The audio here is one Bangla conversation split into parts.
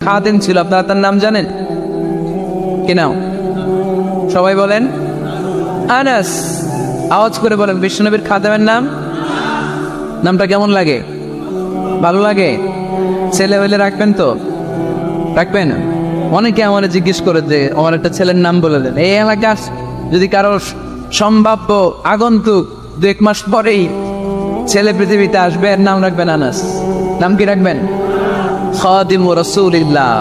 খাদেম ছিল, আপনারা তার নাম জানেন কি? নাও সবাই বলেন আনাস। আওয়াজ করে বলেন বিশ্বনবীর খাদেমের নাম। নামটা কেমন লাগে? ভালো লাগে? ছেলে হইলে রাখবেন তো? রাখবেন? অনেকে আমার জিজ্ঞেস করে যে আমার একটা ছেলের নাম বলে দেন। এই এলাকার যদি কারো সম্ভাব্য আগন্তুক 2-1 মাস পরেই ছেলে পৃথিবীতে আসবে, এর নাম রাখবেন আনাস। নাম কি রাখবেন? খাদিমু রাসূলিল্লাহ,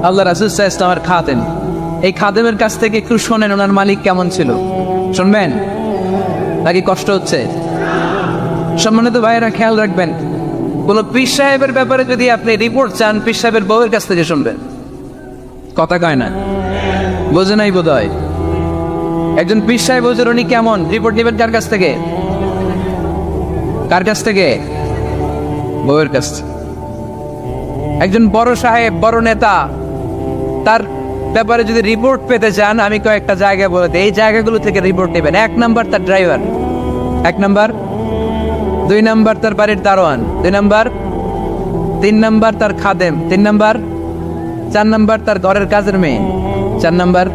আল্লাহ রাসূল সাল্লাল্লাহু আলাইহি ওয়াসাল্লামের খাদেম। এই খাদেমের কাছ থেকে একটু শোনেন ওনার মালিক কেমন ছিল, শুনবেন নাকি কষ্ট হচ্ছে? সম্মানিত ভাইয়েরা খেয়াল রাখবেন, কোন পীর সাহেবের ব্যাপারে যদি আপনি রিপোর্ট চান, পীর সাহেবের বউয়ের কাছ থেকে শুনবেন। কথা কয় না, বোঝে নাই বোধ হয়। একজন পীর সাহেব হুজুর উনি কেমন, রিপোর্ট নেবেন কার কাছ থেকে? কার কাছ থেকে? বউয়ের কাছ থেকে। একজন বড় সাহেব, বড় নেতা, তার ব্যাপারে যদি রিপোর্ট পেতে চান, আমি কয়েকটা জায়গা বলে দিই, এই জায়গাগুলো থেকে রিপোর্ট নেবেন। 1 নাম্বার তার ড্রাইভার, 1 নাম্বার। 2 নাম্বার তার বাড়ির দারোয়ান, 2 নাম্বার। 3 নাম্বার তার খাদেম, 3 নাম্বার। 4 নাম্বার তার ঘরের কাজের মেয়ে, 4 নাম্বার।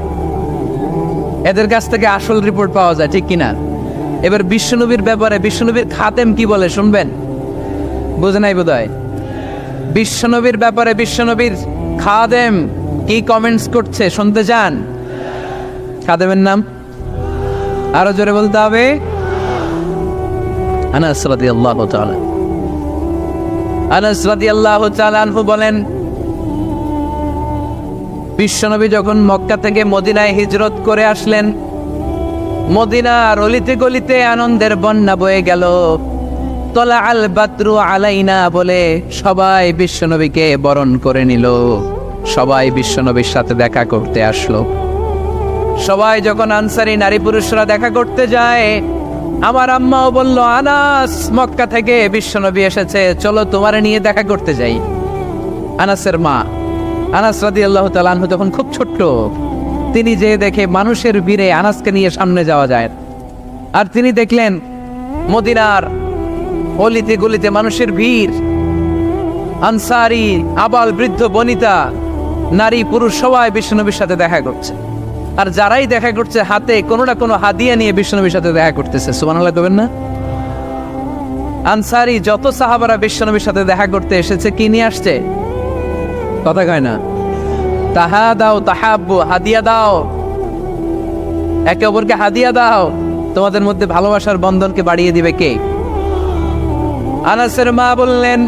এদের কাছ থেকে আসল রিপোর্ট পাওয়া যায়, ঠিক কিনা? এবার বিশ্বনবীর ব্যাপারে বিশ্বনবীর খাদেম কি বলে শুনবেন? বুঝে নাই বোধ হয়। বিশ্বনবীর ব্যাপারে বিশ্বনবীর খাদেম কি কমেন্টস করছে শুনতে চান? খাদেমের নাম আরো জোরে বলতে হবে। আনাস রাদিয়াল্লাহু তাআলা, আনাস রাদিয়াল্লাহু তাআলা আনহু বলেন, বিশ্বনবী যখন মক্কা থেকে মদিনায় হিজরত করে আসলেন, মদিনার অলিতে গলিতে আনন্দের বন্যা বয়ে গেল। তলা আল বাদরু আলাইনা বলে সবাই বিশ্বনবীকে বরণ করে নিল, সবাই বিশ্বনবীর সাথে দেখা করতে আসলো। সবাই যখন আনসারী নারী পুরুষরা দেখা করতে যায়, আমার আম্মাও বলল, আনাস মক্কা থেকে বিশ্বনবী এসেছে, চলো তোমারে নিয়ে দেখা করতে যাই। আনাসের মা আনাস রাদিয়াল্লাহু তাআলা আনহু তখন খুব ছোট্ট, তিনি যে দেখে মানুষের ভিড়ে আনাসকে নিয়ে সামনে যাওয়া যায়, আর তিনি দেখলেন মদিনার অলিতে গলিতে মানুষের ভিড়, আনসারী আবাল বৃদ্ধ বনিতা নারী পুরুষ সবাই বিশ্বনবীর সাথে দেখা করছে। আর যারাই দেখা করছে হাতে কোনো না কোনো হাদিয়া নিয়ে বিশ্বনবীর সাথে দেখা করতেছে। সুবহানাল্লাহ কবেন না? আনসারী যত সাহাবারা বিশ্বনবীর সাথে দেখা করতে এসেছে, কি নিয়ে আসছে? কথা কয় না। তাহা দাও তাহাব্বু, হাদিয়া দাও, একে অপরকে হাদিয়া দাও, তোমাদের মধ্যে ভালোবাসার বন্ধনকে বাড়িয়ে দিবে কে? আনাসের মা বললেন,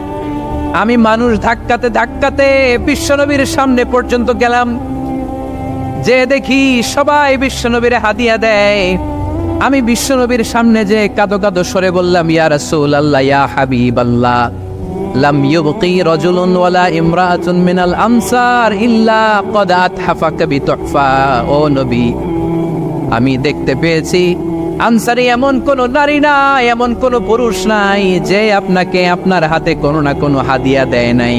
আমি মানুষ ধাক্কাতে ধাক্কাতে বিশ্বনবীর সামনে পর্যন্ত গেলাম, যে দেখি সবাই বিশ্বনবীর হাদিয়া দেয়। আমি বিশ্বনবীর সামনে যে কাঁদো কাঁদো সরে বললাম, ইয়া রাসূলুল্লাহ, ইয়া হাবিবাল্লাহ, লাম ইউবকি রাজুলুন ওয়ালা ইমরাআতুন মিনাল আমসার ইল্লা ক্বাদ আতহাফাকা বিতুহফা। ও নবী, আমি দেখতে পেয়েছি আনসারী এমন কোন নারী নাই, এমন কোন পুরুষ নাই যে আপনাকে আপনার হাতে কোনো না কোনো হাদিয়া দেয় নাই।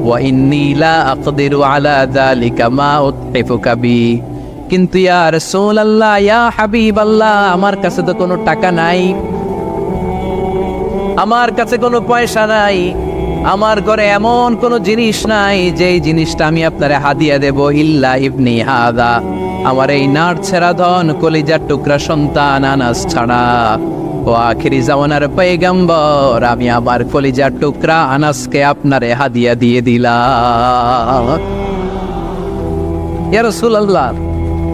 ওয়া ইন্নী লা আকদিরু আলা যালিকা মা উতহিফুকা বি। কিন্তু ইয়া রাসূলুল্লাহ, ইয়া হাবিবাল্লাহ, আমার কাছে তো কোনো টাকা নাই, আমার কাছে কোনো পয়সা নাই, আমার ঘরে এমন কোনো জিনিস নাই যেই জিনিসটা আমি আপনারে হাদিয়া দেব, ইল্লা ইবনি হাদা, আমার এই নার ছেড়া ধন কলিজার টুকরা সন্তান আনাস ছাড়া। ও আখিরি জামানার পয়গম্বর, আমি আমার কলিজার টুকরা আনাসকে আপনারে হাদিয়া দিয়ে দিলাম। ইয়া রাসূলুল্লাহ,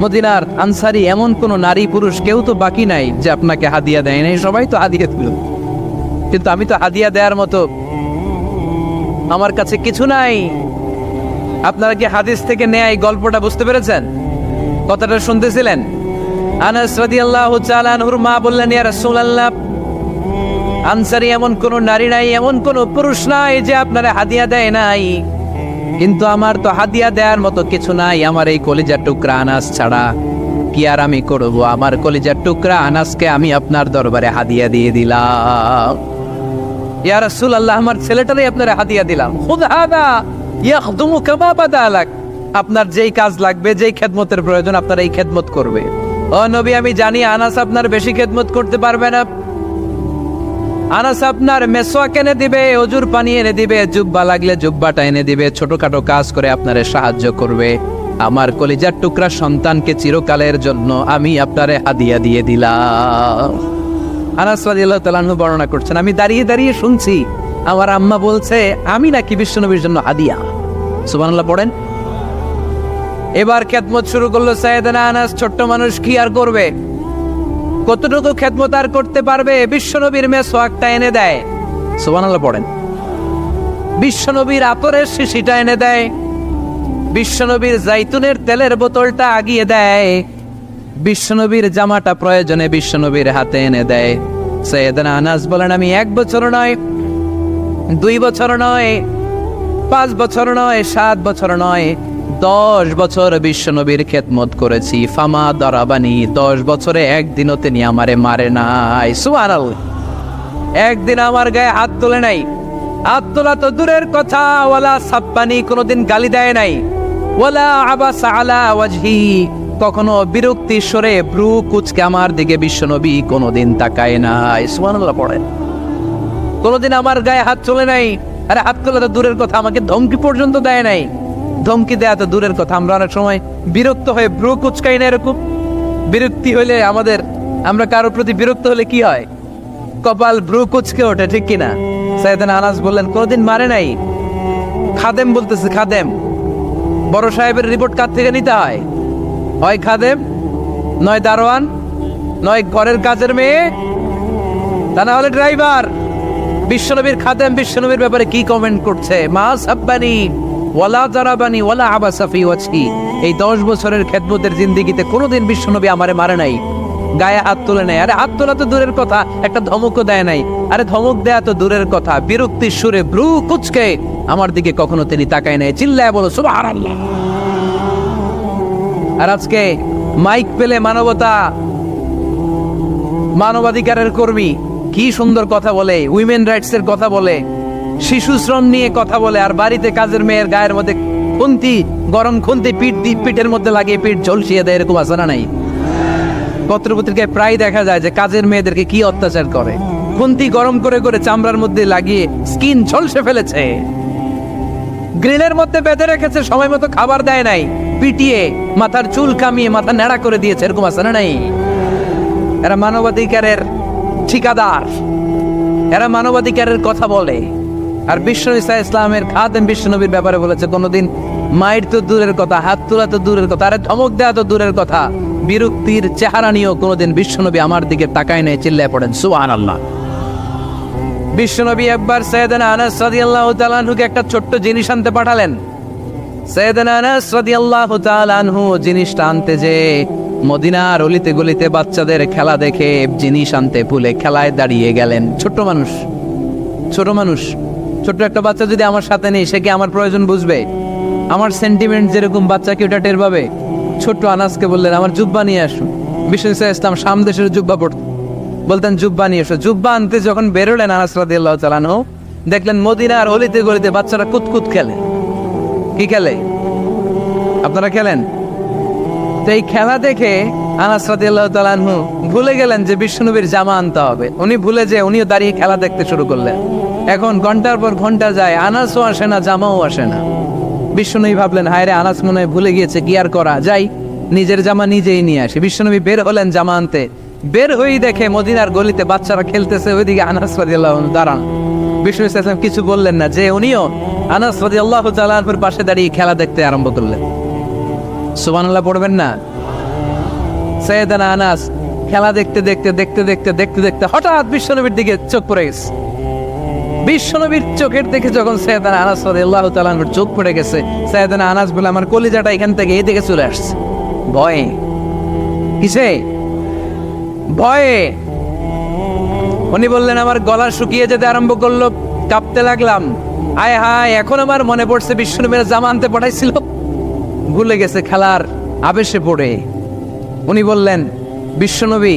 মদিনার আনসারী এমন কোন নারী পুরুষ কেউ তো বাকি নাই যে আপনাকে হাদিয়া দেয় নাই, সবাই তো হাদিয়া দিল, কিন্তু আমি তো হাদিয়া দেওয়ার মতো আমার কাছে কিছু নাই। আপনারা কি হাদিস থেকে নেয়া এই গল্পটা বুঝতে পেরেছেন? কথাটা শুনতেছিলেন? আনাস রাদিয়াল্লাহু তাআলা আনহুর মা বললেন, ইয়া রাসূলুল্লাহ, আনসারী এমন কোন নারী নাই, এমন কোন পুরুষ নাই যে আপনারা হাদিয়া দেয় নাই, কিন্তু আমার তো হাদিয়া দেওয়ার মতো কিছু নাই আমার এই কলিজার টুকরা আনাস ছাড়া। কি আর আমি করব? আমার কলিজার টুকরা আনাসকে আমি আপনার দরবারে হাদিয়া দিয়ে দিলাম। ইয়া রাসূলুল্লাহ, আমার ছেলেটারই আপনারা হাদিয়া দিলাম। খুদ হাদা ইয়াখদুমু কামা বাদালাক, আপনার যেই কাজ লাগবে, যেই খেদমতের প্রয়োজন, আপনার এই খেদমত করবে। ও নবী, আমি জানি আনাস আপনার বেশি খেদমত করতে পারবে না, আনাস আপনার মেসওয়াক এনে দিবে, অজুর পানি এনে দিবে, জুব্বা লাগলে জুব্বাটা এনে দিবে, ছোটখাটো কাজ করে আপনারে সাহায্য করবে। আমার কলিজার টুকরা সন্তানকে চিরকালের জন্য আমি আপনারে হাদিয়া দিয়ে দিলাম। আনাস রাদিয়াল্লাহু তাআলা আনহু বর্ণনা করছেন, আমি দাঁড়িয়ে দাঁড়িয়ে শুনছি আমার আম্মা বলছে আমি নাকি বিশ্বনবীর জন্য হাদিয়া। সুবহানাল্লাহ পড়েন। এবার খেদমত শুরু করলো সাইয়েদনা আনাস। ছোট্ট মানুষ কি আর করবে, কতটুকু খেদমত আর করতে পারবে? বিশ্বনবীর মেসওয়াকটা এনে দেয়। সুবহানাল্লাহ পড়েন। বিশ্বনবীর আতরের শিশিটা এনে দেয়, বিশ্বনবীর জাইতুনের তেলের বোতলটা আগিয়ে দেয়, বিশ্বনবীর জামাটা প্রয়োজনে বিশ্বনবীর হাতে এনে দেয়। সাইয়েদনা আনাস বলেন, আমি 1 বছর নয়, 2 বছর নয়, 5 বছর নয়, 7 বছর নয়, 10 বছর বিশ্বনবীর খেদমত করেছি। ফামা দারাবানি, 10 বছরে একদিনও তিনি আমারে মারে নাই। সুবহানাল্লাহ। একদিন আমার গায়ে হাত তোলে নাই, হাত তোলা তো দূরের কথা, ওয়ালা সাব্বানি, কোনোদিন গালি দেয় নাই, ওয়ালা আবাসা আলা ওয়াজহি, কখনো বিরক্তি স্বরে ভ্রু কুচকে আমার দিকে বিশ্বনবী কোনোদিন তাকায় নাই। সুবহানাল্লাহ পড়েন। কোনোদিন আমার গায়ে হাত চলে নাই। আরে হাত তোলা তো দূরের কথা, আমাকে ধমকি পর্যন্ত দেয় নাই। ধমকি দেয়া তো দূরের কথা, আমরা অনেক সময় বিরক্ত হয়ে ভ্রু কুচকাই না। এরকম বিরক্তি হইলে আমরা কারোর প্রতি বিরক্ত হলে কি হয়? কপাল ভ্রু কুচকে ওঠে, ঠিক কিনা? সাইয়েদনা আনাস বললেন, কোনোদিন মারে নাই। খাদেম বলতেছে, খাদেম, বড় সাহেবের রিপোর্ট কার থেকে নিতে হয়? হয় খাদেম, নয় দারোয়ান, নয় ঘরের কাজের মেয়ে, তা না হলে ড্রাইভার। বিশ্বনবীর খাদেম বিশ্বনবীর ব্যাপারে কি কমেন্ট করছে? মা সাব্বানি ওয়ালা জারাবানি ওয়ালা আবাসা ফি ওয়াজহি। এই 10 বছরের খেদমতের জিন্দেগিতে কোনোদিন বিশ্বনবী আমারে মারে নাই, গায়ে হাত তোলে নাই। আরে হাত তোলা তো দূরের কথা, একটা ধমকও দেয় নাই। আরে ধমক দেয়া তো দূরের কথা, বিরক্তির সুরে ভ্রু কুচকে আমার দিকে কখনো তিনি তাকায় নাই। চিল্লায় বলো সুবহানাল্লাহ। আর আজকে মাইক পেলে মানবতা, মানবাধিকারের কর্মী কি সুন্দর কথা বলে, উইমেন রাইটস এর কথা বলে, শিশু শ্রম নিয়ে কথা বলে, আর বাড়িতে কাজের মেয়ের গায়ের মধ্যে খুন্তি, গরম খুন্তি পিঠের মধ্যে লাগিয়ে পিঠ ঝলসিয়ে দেয়। এরকম আছে না নাই? পত্রপত্রিকায় প্রায় দেখা যায় যে কাজের মেয়েদেরকে কি অত্যাচার করে। খুন্তি গরম করে করে চামড়ার মধ্যে লাগিয়ে স্কিন ঝলসে ফেলেছে, গ্রিলের মধ্যে বেঁধে রেখেছে, সময় মতো খাবার দেয় নাই, পিটিয়ে মাথার চুল কামিয়ে মাথা ন্যাড়া করে দিয়েছে। এরকম আছে না নাই? এরা মানবাধিকারের ঠিকাদার, এরা মানবাধিকারের কথা বলে। আর বিশ্বনবী ইসলামের খাদেম বিশ্বনবীর ব্যাপারে বলেছে, কোনোদিন মায়ের তো দূরের কথা, হাত তোলা তো দূরের কথা, আরে ধমক দেয়া তো দূরের কথা, বিরক্তির চেহারা নিয়েও কোনোদিন বিশ্বনবী আমার দিকে তাকায় নাই। চিল্লায় পড়েন সুবহানাল্লাহ। বিশ্বনবী একবার সাইয়েদনা আনাস রাদিয়াল্লাহু তাআলা আনহুকে একটা ছোট্ট জিনিস আনতে পাঠালেন। সাইয়েদনা আনাস রাদিয়াল্লাহু তাআলা আনহু জিনিসটা আনতে যে মদিনার অলিতে গলিতে বাচ্চাদের খেলা দেখে জিনিস আনতে ভুলে খেলায় দাঁড়িয়ে গেলেন। ছোট্ট মানুষ, ছোট্ট একটা বাচ্চা যদি আমার সাথে নেই, সে কি আমার প্রয়োজন বুঝবে? আমার সেন্টিমেন্ট যেরকম বাচ্চা কি ওটা টের পাবে? ছোট্ট আনাসকে বললেন, আমার জুব্বা নিয়ে আসুন। বিশ্বনবী ইসলাম শাম দেশের জুব্বা পড়তেন, বলতেন জুব্বা নিয়ে এসো। জুব্বা আনতে যখন বেরোলেন আনাস রাদিয়াল্লাহু তাআলা আনহু, দেখলেন মদিনার অলিতে গলিতে বাচ্চারা কুতকুত খেলে। কি খেলে? আপনারা খেলেন? তো এই খেলা দেখে আনাস রাদিয়াল্লাহু তাআলা আনহু ভুলে গেলেন যে বিশ্বনবীর জামা আনতে হবে। উনি ভুলে যে উনিও দাঁড়িয়ে খেলা দেখতে শুরু করলেন। এখন ঘন্টার পর ঘন্টা যায়, আনাসও আসে না, জামাও আসে না। বিশ্বনবী ভাবলেন, হায় রে, আনাস মনে হয় ভুলে গিয়েছে, কি আর করা যায়, নিজের জামা নিজেই নিয়ে আসে। বিশ্বনবী বের হলেন জামা আনতে। বের হয়েই দেখে মদিনার গলিতে বাচ্চারা খেলতেছে, ওইদিকে আনাস রাদিয়াল্লাহু আনহু দাঁড়ান। বিশ্বনবী সাল্লাল্লাহু আলাইহি ওয়াসাল্লাম কিছু বললেন না, যে উনিও আনাস রাদিয়াল্লাহু তাআলা আনহুর পাশে দাঁড়িয়ে খেলা দেখতে আরম্ভ করলেন। সুবহানাল্লাহ পড়বেন না? সাইয়েদনা আনাস খেলা দেখতে দেখতে দেখতে দেখতে দেখতে দেখতে হঠাৎ বিশ্বনবীর দিকে চোখ পড়ে গেছে। বিশ্বনবীর চোখের দিকে যখন সাইয়েদনা আনাস রাদিয়াল্লাহু তাআলা আনহুর চোখ পড়ে গেছে, সাইয়েদনা আনাস বলে, আমার কলিজাটা এখান থেকে এই দিকে চলে আসছে। ভয়ে, কিসে? ভয়ে। উনি বললেন, আমার গলা শুকিয়ে যেতে আরম্ভ করলো, কাঁপতে লাগলাম। আয় হায়, এখন আমার মনে পড়ছে বিশ্বনবীর জামা আনতে পাঠাইছিল, ভুলে গেছে খেলার আবেশে পড়ে। উনি বললেন, বিশ্বনবী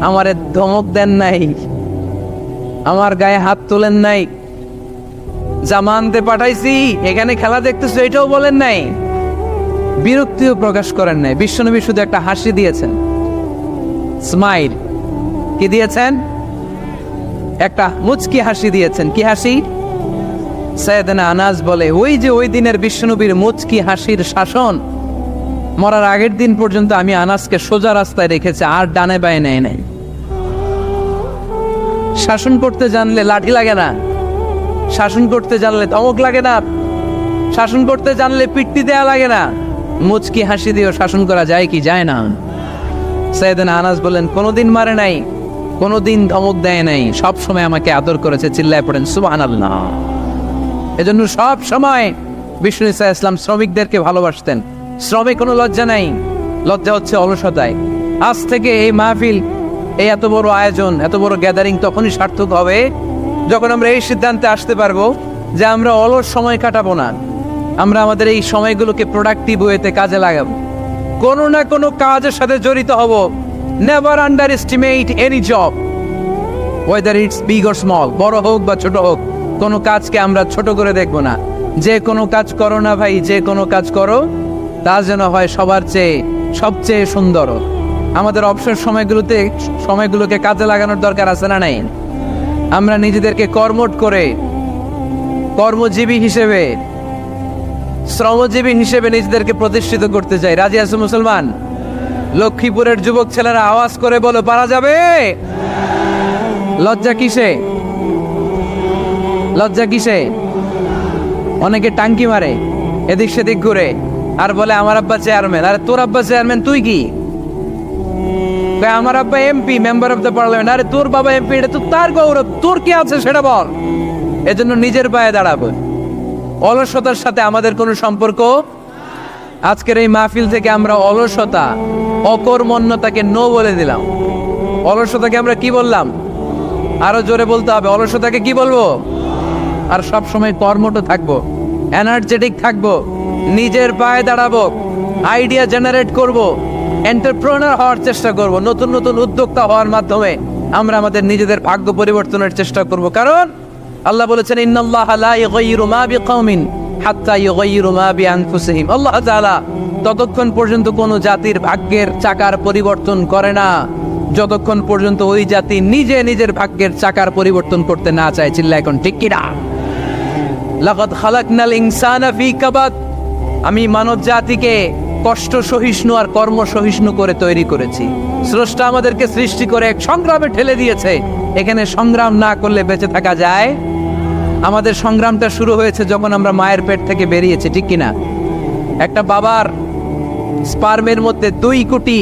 আমারে ধমক দেন নাই, আমার গায়ে হাত তোলেন নাই, জামা আনতে পাঠাইছি, এখানে খেলা দেখতেছো এটাও বলেন নাই, বিরক্তিও প্রকাশ করেন নাই। বিশ্বনবী শুধু একটা হাসি দিয়েছেন, স্মাইল। কি দিয়েছেন? একটা মুচকি হাসি দিয়েছেন। কি হাসি? সাইয়েদনা আনাস বলে, ওই যে ওই দিনের বিশ্বনবীর মুচকি হাসির শাসন, মরার আগের দিন পর্যন্ত আমি আনাসকে সোজা রাস্তায় রেখেছি, আর ডানে বায়ে নেয় নাই। শাসন করতে জানলে লাঠি লাগে না, শাসন করতে জানলে ধমক লাগে না, শাসন করতে জানলে পিট্টি দেয়া লাগে না। মুচকি হাসি দিয়েও শাসন করা যায় কি যায় না? সাইয়েদনা আনাস বলেন, কোনোদিন মারে নাই, কোনোদিন ধমক দেয় নাই, সব সময় আমাকে আদর করেছে। চিল্লায় পড়েন সুবহানাল্লাহ। এজন্য সব সময় বিষ্ণু ইসা ইসলাম শ্রমিকদেরকে ভালোবাসতেন। শ্রমে কোনো লজ্জা নাই, লজ্জা হচ্ছে অলসতায়। আজ থেকে এই মাহফিল, এই এত বড় আয়োজন, এত বড় গ্যাদারিং তখনই সার্থক হবে যখন আমরা এই সিদ্ধান্তে আসতে পারবো যে আমরা অলস সময় কাটাবো না, আমরা আমাদের এই সময়গুলোকে প্রোডাক্টিভ ওয়েতে কাজে লাগাবো, কোনো না কোনো কাজের সাথে জড়িত হব। Never under estimate any job, whether it's big or small, বড় হোক বা ছোট হোক, কোনো কাজকে আমরা ছোট করে দেখবো না। যে কোনো কাজ করো না ভাই, যে কোনো কাজ করো, তা যেন হয় সবার চেয়ে সবচেয়ে সুন্দর। আমাদের অবসর সময়গুলোকে কাজে লাগানোর দরকার আছে না নাই? আমরা নিজেদেরকে কর্মঠ করে, কর্মজীবী হিসেবে, শ্রমজীবী হিসেবে নিজেদেরকে প্রতিষ্ঠিত করতে চাই। রাজি আছে মুসলমান? লক্ষ্মীপুরের যুবক ছেলেরা আওয়াজ করে বলো, পারা যাবে? লজ্জা কিসে? লজ্জা কিসে? অনেকে টাঙ্কি মারে, এদিক সেদিক ঘুরে, আর বলে আমার আব্বা চেয়ারম্যান। আরে তোর আব্বা চেয়ারম্যান, তুই কি? আমার আব্বা MP, member of the parliament. আরে তোর বাবা এমপি, এটা তো তার গৌরব, তোর কি আছে সেটা বল। এজন্য নিজের পায়ে দাঁড়াবো। অলসতার সাথে আমাদের কোনো সম্পর্ক। আজকের এই মাহফিল থেকে আমরা অলসতা, অকর্মণ্যতাকে নো বলে দিলাম। অলসতাকে আমরা কি বললাম? আরো জোরে বলতে হবে, অলসতাকে কি বলবো? আর সব সময় কর্মঠ থাকবো, এনার্জেটিক থাকবো, নিজের পায়ে দাঁড়াবো, আইডিয়া জেনারেট করব, এন্টারপ্রেনার হওয়ার চেষ্টা করব। নতুন নতুন উদ্যোক্তা হওয়ার মাধ্যমে আমরা আমাদের নিজেদের ভাগ্য পরিবর্তনের চেষ্টা করব। কারণ আল্লাহ বলেছেন, ইন্নাল্লাহা লা ইউগাইয়িরু মা বিকাওমিন হাত্তা ইউগাইয়িরু মা বিআনফুসিহিম। আল্লাহ তাআলা ততক্ষণ পর্যন্ত কোনো জাতির ভাগ্যের চাকার পরিবর্তন করে না যতক্ষণ পর্যন্ত ওই জাতি নিজে নিজের ভাগ্যের চাকার পরিবর্তন করতে না চায়। চিল্লা এখন ঠিক কিনা? লাকাদ খালাকনাল ইনসানা ফি কাবাদ। আমি মানব জাতিকে কষ্ট সহিষ্ণু আর কর্ম সহিষ্ণু করে তৈরি করেছি। স্রষ্টা আমাদেরকে সৃষ্টি করে এক সংগ্রামে ঠেলে দিয়েছে। এখানে সংগ্রাম না করলে বেঁচে থাকা যায়? আমাদের সংগ্রামটা শুরু হয়েছে যখন আমরা মায়ের পেট থেকে বেরিয়েছি, ঠিক কিনা? একটা বাবার স্পার্মের মধ্যে 2 কোটি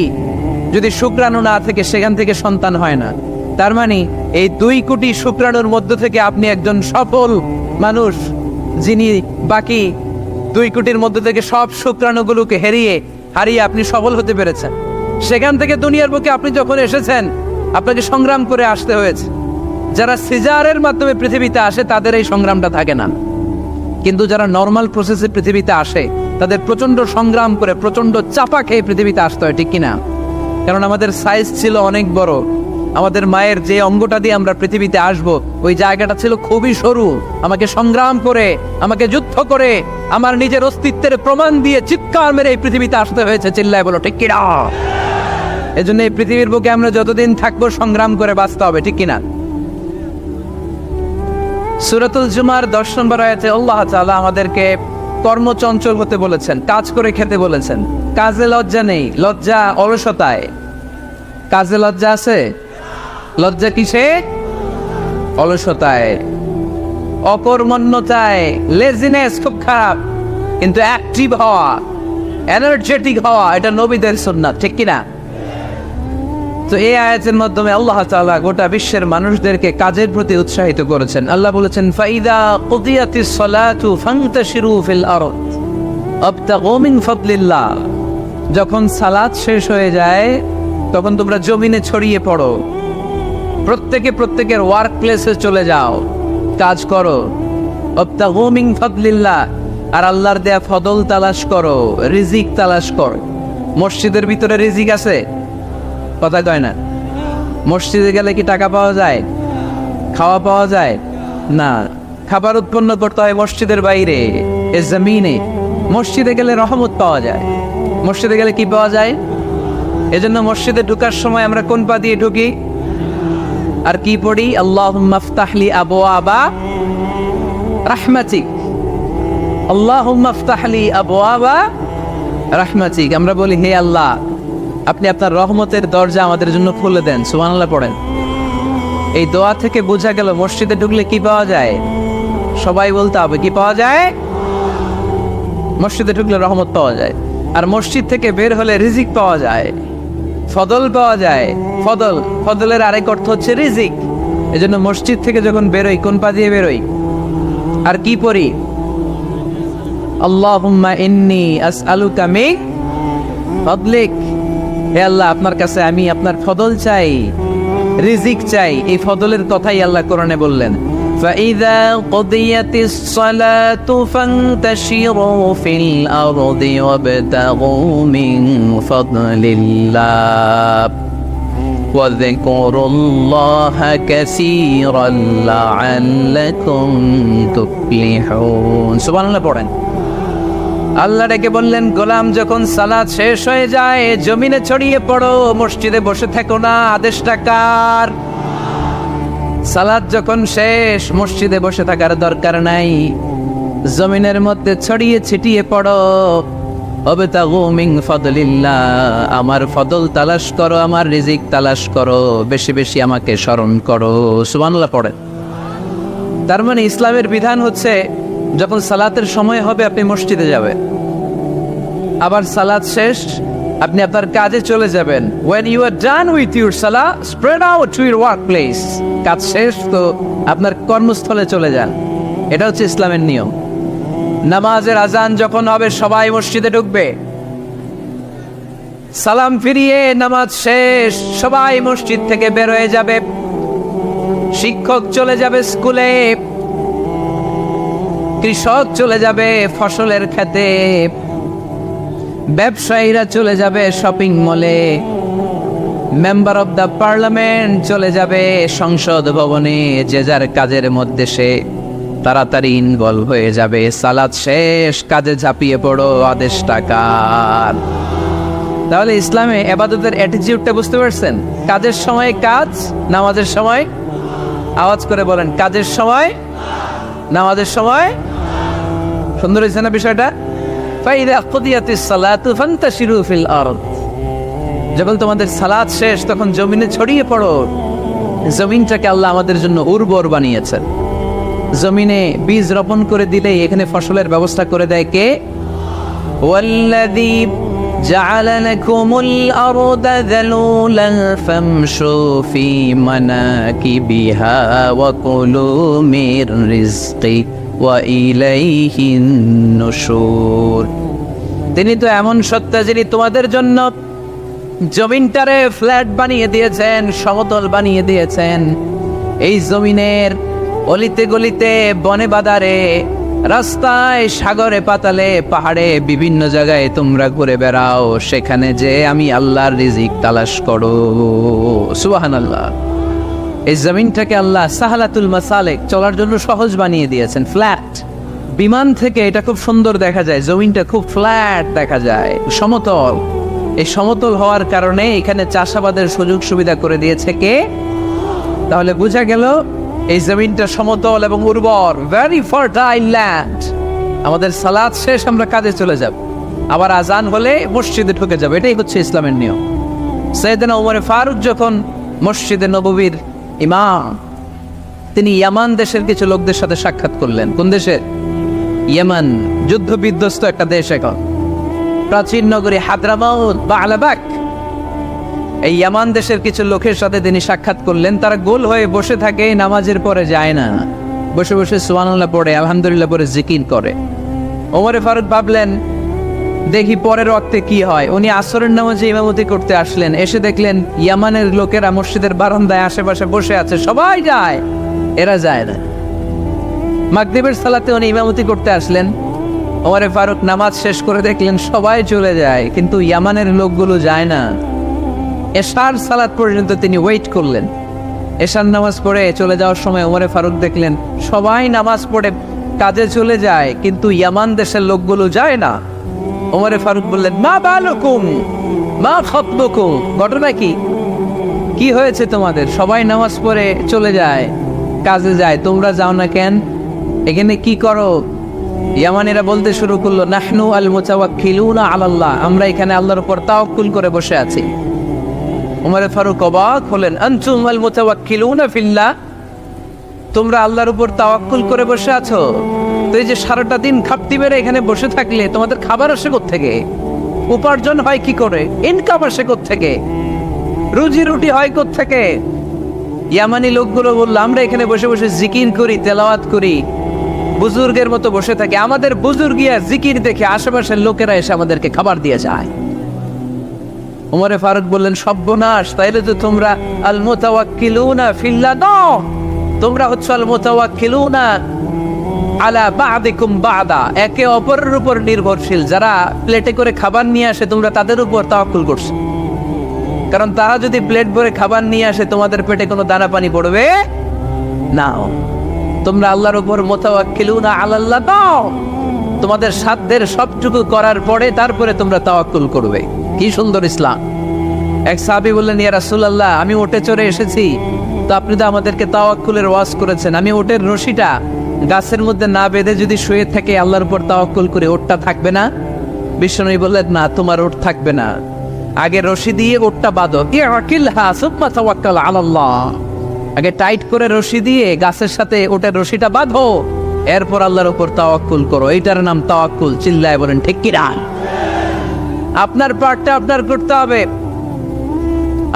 যদি শুক্রাণু না থেকে, সেখান থেকে সন্তান হয় না। তার মানে এই 2 কোটি শুক্রাণুর মধ্য থেকে আপনি একজন সফল মানুষ, যিনি বাকি 2 কোটির মধ্যে থেকে সব শুক্রাণুগুলোকে হারিয়ে আপনি সফল হতে পেরেছেন। সেখান থেকে দুনিয়ার বুকে আপনি যখন এসেছেন, আপনাকে সংগ্রাম করে আসতে হয়েছে। যারা সিজারের মাধ্যমে পৃথিবীতে আসে তাদের এই সংগ্রামটা থাকে না, কিন্তু যারা নর্মাল প্রসেসে পৃথিবীতে আসে তাদের প্রচন্ড সংগ্রাম করে, প্রচন্ড চাপা খেয়ে পৃথিবীতে আসতে হয়, ঠিক কিনা? কারণ আমাদের সাইজ ছিল অনেক বড়। আমাদের মায়ের যে অঙ্গটা দিয়ে আমরা পৃথিবীতে আসব, ওই জায়গাটা ছিল খুবই সরু। আমাকে সংগ্রাম করে, আমাকে যুদ্ধ করে, আমার নিজের অস্তিত্বের প্রমাণ দিয়ে চিৎকার মেরে এই পৃথিবীতে আসতে হয়েছে। চিল্লায় বলো ঠিক কিনা? এজন্য এই পৃথিবীর বুকে আমরা যতদিন থাকবো সংগ্রাম করে বাঁচতে হবে, ঠিক কিনা? সূরাতুল জুমার 10 নম্বর আয়াতে আল্লাহ তাআলা আমাদেরকে কর্মচঞ্চল হতে বলেছেন, কাজ করে খেতে বলেছেন। কাজে লজ্জা নেই, লজ্জা অলসতায়। কাজে লজ্জা আছে? লজ্জা কিসে? অলসতায়, অকর্মণ্যতায়। লেজিনেস খুব খারাপ, কিন্তু অ্যাক্টিভ হওয়া, এনার্জেটিক হওয়া, এটা নবীদের সুন্নাত, ঠিক কিনা? তো এই আয়াতের মাধ্যমে আল্লাহ তাআলা গোটা বিশ্বের মানুষদেরকে কাজের প্রতি উৎসাহিত করেছেন। আল্লাহ বলেছেন, ফাইদা কুদিয়াতিস সালাতু ফান্তাশিরু ফিল আরদ আবতাগু মিন ফাদলিল্লাহ। যখন সালাত শেষ হয়ে যায় তখন তোমরা জমিনে ছড়িয়ে পড়ো, প্রত্যেকের ওয়ার্ক প্লেসে চলে যাও, কাজ করো। আবতাগু মিন ফাদলিল্লাহ, আর আল্লাহর দেয়া ফদল তালাশ করো, রিজিক তালাশ করো। মসজিদের ভিতরে রিজিক আছে? কথা কয় না। মসজিদে গেলে কি টাকা পাওয়া যায়? খাওয়া পাওয়া যায় না। খাবার উৎপন্ন করতে হয় মসজিদের বাইরে, এ জমিনে। মসজিদে গেলে রহমত পাওয়া যায়। মসজিদে গেলে কি পাওয়া যায়? এজন্য মসজিদে ঢোকার সময় আমরা কোন পা দিয়ে ঢুকি? আর কি পড়ি? আল্লাহুম্মা ইফতাহলি আবওয়াবা রাহমাতিক, আল্লাহুম্মা ইফতাহলি আবওয়াবা রাহমাতিক। আমরা বলি, হে আল্লাহ, আপনি আপনার রহমতের দরজা আমাদের জন্য খুলে দেন। সুবহানাল্লাহ পড়েন। এই দোয়া থেকে বোঝা গেল মসজিদে ঢুকলে কি পাওয়া যায়? সবাই বলতে হবে, কি পাওয়া যায়? মসজিদে ঢুকলে রহমত পাওয়া যায়, আর মসজিদ থেকে বের হলে রিজিক পাওয়া যায়, ফদল পাওয়া যায়। ফদল, ফদলের আরেক অর্থ হচ্ছে রিজিক। এজন্য মসজিদ থেকে যখন বেরোই কোন পা দিয়ে বেরোই? আর কি পড়ি? আল্লাহুম্মা ইন্নী আসআলুকা মিন ফাদলিক, হে আল্লাহ, আপনার কাছে আমি আপনার ফদল চাই, রিজিক চাই। এই ফদলের কথাই আল্লাহ কোরআনে বললেন, فَإِذَا قُضِيَتِ الصَّلَاةُ فَانْتَشِرُوا فِي الْأَرْضِ وَابْتَغُوا مِنْ فَضْلِ اللَّهِ وَاذْكُرُوا اللَّهَ كَثِيرًا لَعَلَّكُمْ تُفْلِحُونَ। সুবহানাল্লাহ পড়েন। আল্লাহ ডেকে বললেন, গোলাম, যখন সালাত শেষ হয়ে যায় জমিনে ছড়িয়ে পড়ো, মসজিদে বসে থেকো না। আদেশটা কার? সালাত যখন শেষ, মসজিদে বসে থাকার দরকার নাই, জমিনের মধ্যে ছড়িয়ে ছিটিয়ে পড়ো। ওয়াবতাগু মিন ফাদলিল্লাহ, আমার ফদল তালাশ করো, আমার রিজিক তালাশ করো, বেশি বেশি আমাকে স্মরণ করো। সুবহানাল্লাহ পড়েন। তার মানে ইসলামের বিধান হচ্ছে, যখন সালাতের সময় হবে আপনি মসজিদে যাবেন, আবার সালাত শেষ আপনি আপনার কাজে চলে যাবেন। when you are done with your salah, spread out to your workplace। কাজ শেষ তো আপনার কর্মস্থলে চলে যান। এটা হচ্ছে ইসলামের নিয়ম। নামাজের আজান যখন হবে সবাই মসজিদে ঢুকবে, সালাম ফিরিয়ে নামাজ শেষ সবাই মসজিদ থেকে বের হয়ে যাবে। শিক্ষক চলে যাবে স্কুলে, কৃষক চলে যাবে ফসলের খেতে, ব্যবসায়ীরা চলে যাবে শপিং মলে, মেম্বার অব দ্য পার্লামেন্ট চলে যাবে সংসদ ভবনে। যে যার কাজের মধ্যে সে তাড়াতাড়ি ইনভলভ হয়ে যাবে। সালাত শেষ, কাজে ঝাঁপিয়ে পড়ো। আদেশটা কার? তাহলে ইসলামে ইবাদতের অ্যাটিটিউডটা বুঝতে পারছেন? কাজের সময় কাজ, নামাজের সময়, আওয়াজ করে বলেন, কাজের সময়, নামাজের সময়। সুন্দর হয়েছে না বিষয়টা? ফাইদা কুদিয়াতিস সালাতু ফান্তাশিরু ফিল আরদ, যখন তোমাদের সালাত শেষ তখন জমিনে ছড়িয়ে পড়ো। জমিনটাকে আল্লাহ আমাদের জন্য উর্বর বানিয়েছেন। জমিনে বীজ রোপণ করে দিলেই এখানে ফসলের ব্যবস্থা করে দেয় কে? ওয়াল্লাযী জাআলা লাকুমুল আরদা যালুলান ফামশু ফি মানাকিবিহা ওয়া কুলু মির রিজকি ওয়া ইলাইহিন নুশুর। তিনি তো এমন সত্তা যিনি তোমাদের জন্য জমিনটারে ফ্ল্যাট বানিয়ে দিয়েছেন, সমতল বানিয়ে দিয়েছেন। এই জমিনের অলিতে গলিতে, বনে বাদারে, রাস্তায়, সাগরে, পাতালে, পাহাড়ে, বিভিন্ন জায়গায় তোমরা ঘুরে বেড়াও, সেখানে যে আমি আল্লাহর রিজিক তালাশ করো। সুবহানাল্লাহ। এই জমিনটাকে আল্লাহ সাহালাতুল মাসালিক, চলার জন্য সহজ বানিয়ে দিয়েছেন, ফ্ল্যাট। বিমান থেকে এটা খুব সুন্দর দেখা যায়, জমিনটা খুব ফ্ল্যাট দেখা যায়, সমতল। এই সমতল হওয়ার কারণে এখানে চাষাবাদের সুযোগ সুবিধা করে দিয়েছে কে? তাহলে বোঝা গেল এই জমিনটা সমতল এবং উর্বর, ভেরি ফার্টাইল ল্যান্ড। আমাদের সালাত শেষ আমরা কাজে চলে যাব, আবার আজান হলে মসজিদে ঢুকে যাব। এটাই হচ্ছে ইসলামের নিয়ম। সাইয়েদনা ওমর ফারুক যখন মসজিদে নববীর ইমাম, তিনি ইয়ামান দেশের কিছু লোকদের সাথে সাক্ষাৎ করলেন। কোন দেশে? ইয়ামান, যুদ্ধ বিধ্বস্ত একটা দেশ এখন। প্রাচীন নগরী হাদরামাউত বা আলাবাক, এই ইয়ামান দেশের কিছু লোকের সাথে তিনি সাক্ষাৎ করলেন। তারা গোল হয়ে বসে থাকে, নামাজের পরে যায় না, বসে বসে সুবহানাল্লাহ পড়ে, আলহামদুলিল্লাহ পড়ে জিকির করে। ওমর ফারুক ভাবলেন দেখি পরের ওয়াক্তে কি হয়। উনি আসরের নামাজে ইমামতি করতে আসলেন, এসে দেখলেন ইয়ামানের লোকেরা মসজিদের বারান্দায় আশেপাশে বসে আছে, সবাই যায়, এরা যায় না। মাগরিবের সালাতে উনি ইমামতি করতে আসলেন, ওমর ফারুক নামাজ শেষ করে দেখলেন সবাই চলে যায়, কিন্তু ইয়ামানের লোকগুলো যায় না। এশার সালাত পর্যন্ত তিনি ওয়েট করলেন। এশার নামাজ পড়ে চলে যাওয়ার সময় ওমর ফারুক দেখলেন সবাই নামাজ পড়ে কাজে চলে যায়, কিন্তু ইয়ামান দেশের লোকগুলো যায় না। ওমর ফারুক বললেন, মা বালুকুম মা খাতবুকুম, ঘটনা কি? কি হয়েছে তোমাদের? সবাই নামাজ পড়ে চলে যায়, কাজে যায়, তোমরা যাও না কেন? এখানে কি করো? ইয়ামানিরা বলতে শুরু করলো, নাহনু আল মুতাওয়াক্কিলুনা আলাল্লাহ, আমরা এখানে আল্লাহর উপর তাওয়াক্কুল করে বসে আছি। উমর ফারুক অবাক হলেন, আনতুম আল মুতাওয়াক্কিলুনা ফিল্লাহ, তোমরা আল্লাহর উপর তাওয়াক্কুল করে বসে আছো? তো এই যে সারাটা দিন খাপটি মেরে এখানে বসে থাকলে তোমাদের খাবার আসে কোত্থেকে? উপার্জন হয় কি করে? ইনকাম আসে কোত্থেকে? রুজি রুটি হয় কোত্থেকে? ইয়ামানি লোকগুলো বললো, আমরা এখানে বসে বসে জিকির করি, তেলাওয়াত করি, বুজুর্গের মতো বসে থাকি, আমাদের বুজুর্গিয়া জিকির দেখে আশেপাশের লোকেরা এসে আমাদেরকে খাবার দিয়ে যায়। উমরে ফারুক বললেন, সর্বনাশ, তাইলে তো তোমরা আল মুতাওয়াক্কিলুনা ফিল্লাহ নও, তোমরা হচ্ছে আল মুতাওয়াক্কিলুনা আলা বা'দিকুম বা'দা, একে অপরের উপর নির্ভরশীল। যারা প্লেটে করে খাবার নিয়ে আসে তোমরা তাদের উপর তাওয়াক্কুল করছো, কারণ তারা যদি প্লেট ভরে খাবার নিয়ে আসে তোমাদের পেটে কোনো দানা পানি পড়বে না। তোমরা আল্লাহর উপর মুতাওয়াক্কিলুনা আলাল্লাহ দাও, তোমাদের সাধ্যের সবটুকু করার পরে তারপরে তোমরা তাওয়াক্কুল করবে। কি সুন্দর ইসলাম! এক সাহাবী বললেন, ইয়া রাসূলুল্লাহ, আমি উটে চড়ে এসেছি, তো আপনি তো আমাদেরকে তাওয়াক্কুলের ওয়াজ করেছেন, আমি উটের রশিটা গাছের মধ্যে না বেঁধে যদি শুয়ে থেকে আল্লাহর উপর তাওয়াক্কুল করে, উটটা থাকবে না? বিশ্বনবী বললেন, না, তোমার উট থাকবে না, আগে রশি দিয়ে উটটা বাঁধো, ইয়াকিলহা সুম্মা তাওয়াক্কাল আলাল্লাহ, আগে টাইট করে রশি দিয়ে গাছের সাথে উটের রশিটা বাঁধো, এরপর আল্লাহর উপর তাওয়াক্কুল করো। এইটার নাম তাওয়াক্কুল। চিল্লায় বলেন ঠিক কি না? আপনার পার্টটা আপনার করতে হবে,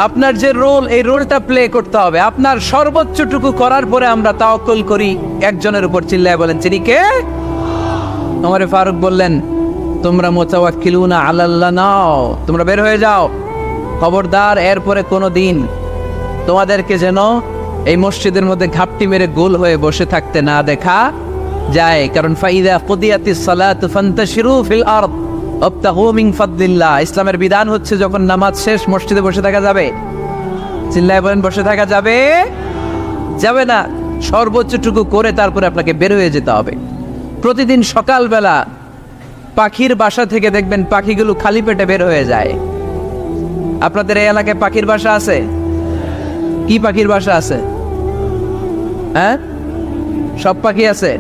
আপনার যে রোল, এই রোলটা প্লে করতে হবে। আপনার সর্বোচ্চটুকু করার পরে আমরা তাওয়াক্কুল করি একজনের উপর। চিল্লায় বলেন তিনি কে? ওমর ফারুক বললেন, তোমরা মুতাওয়াক্কিলুনা আলাল্লাহ নাও, তোমরা বের হয়ে যাও, খবরদার এরপরে কোনো দিন তোমাদেরকে যেন এই মসজিদের মধ্যে ঘাপটি মেরে গোল হয়ে বসে থাকতে না দেখা যায়। কারণ ফাইদা কুদিয়াতিস সালাতু ফান্তাশিরু ফিল আরদ ওয়াবতাগু মিন ফাদলিল্লাহ, ইসলামের বিধান হচ্ছে যখন নামাজ শেষ মসজিদে বসে থাকা যাবে। চিল্লায় বলেন, বসে থাকা যাবে? যাবে না, সর্বোচ্চটুকু করে তারপরে আপনাকে বের হয়ে যেতে হবে। প্রতিদিন সকালবেলা পাখির বাসা থেকে দেখবেন পাখিগুলো খালি পেটে বের হয়ে যায়। আপনাদের এই এলাকায় পাখির বাসা আছে? কি পাখির বাসা আছে? হ্যাঁ, সব পাখি আছে।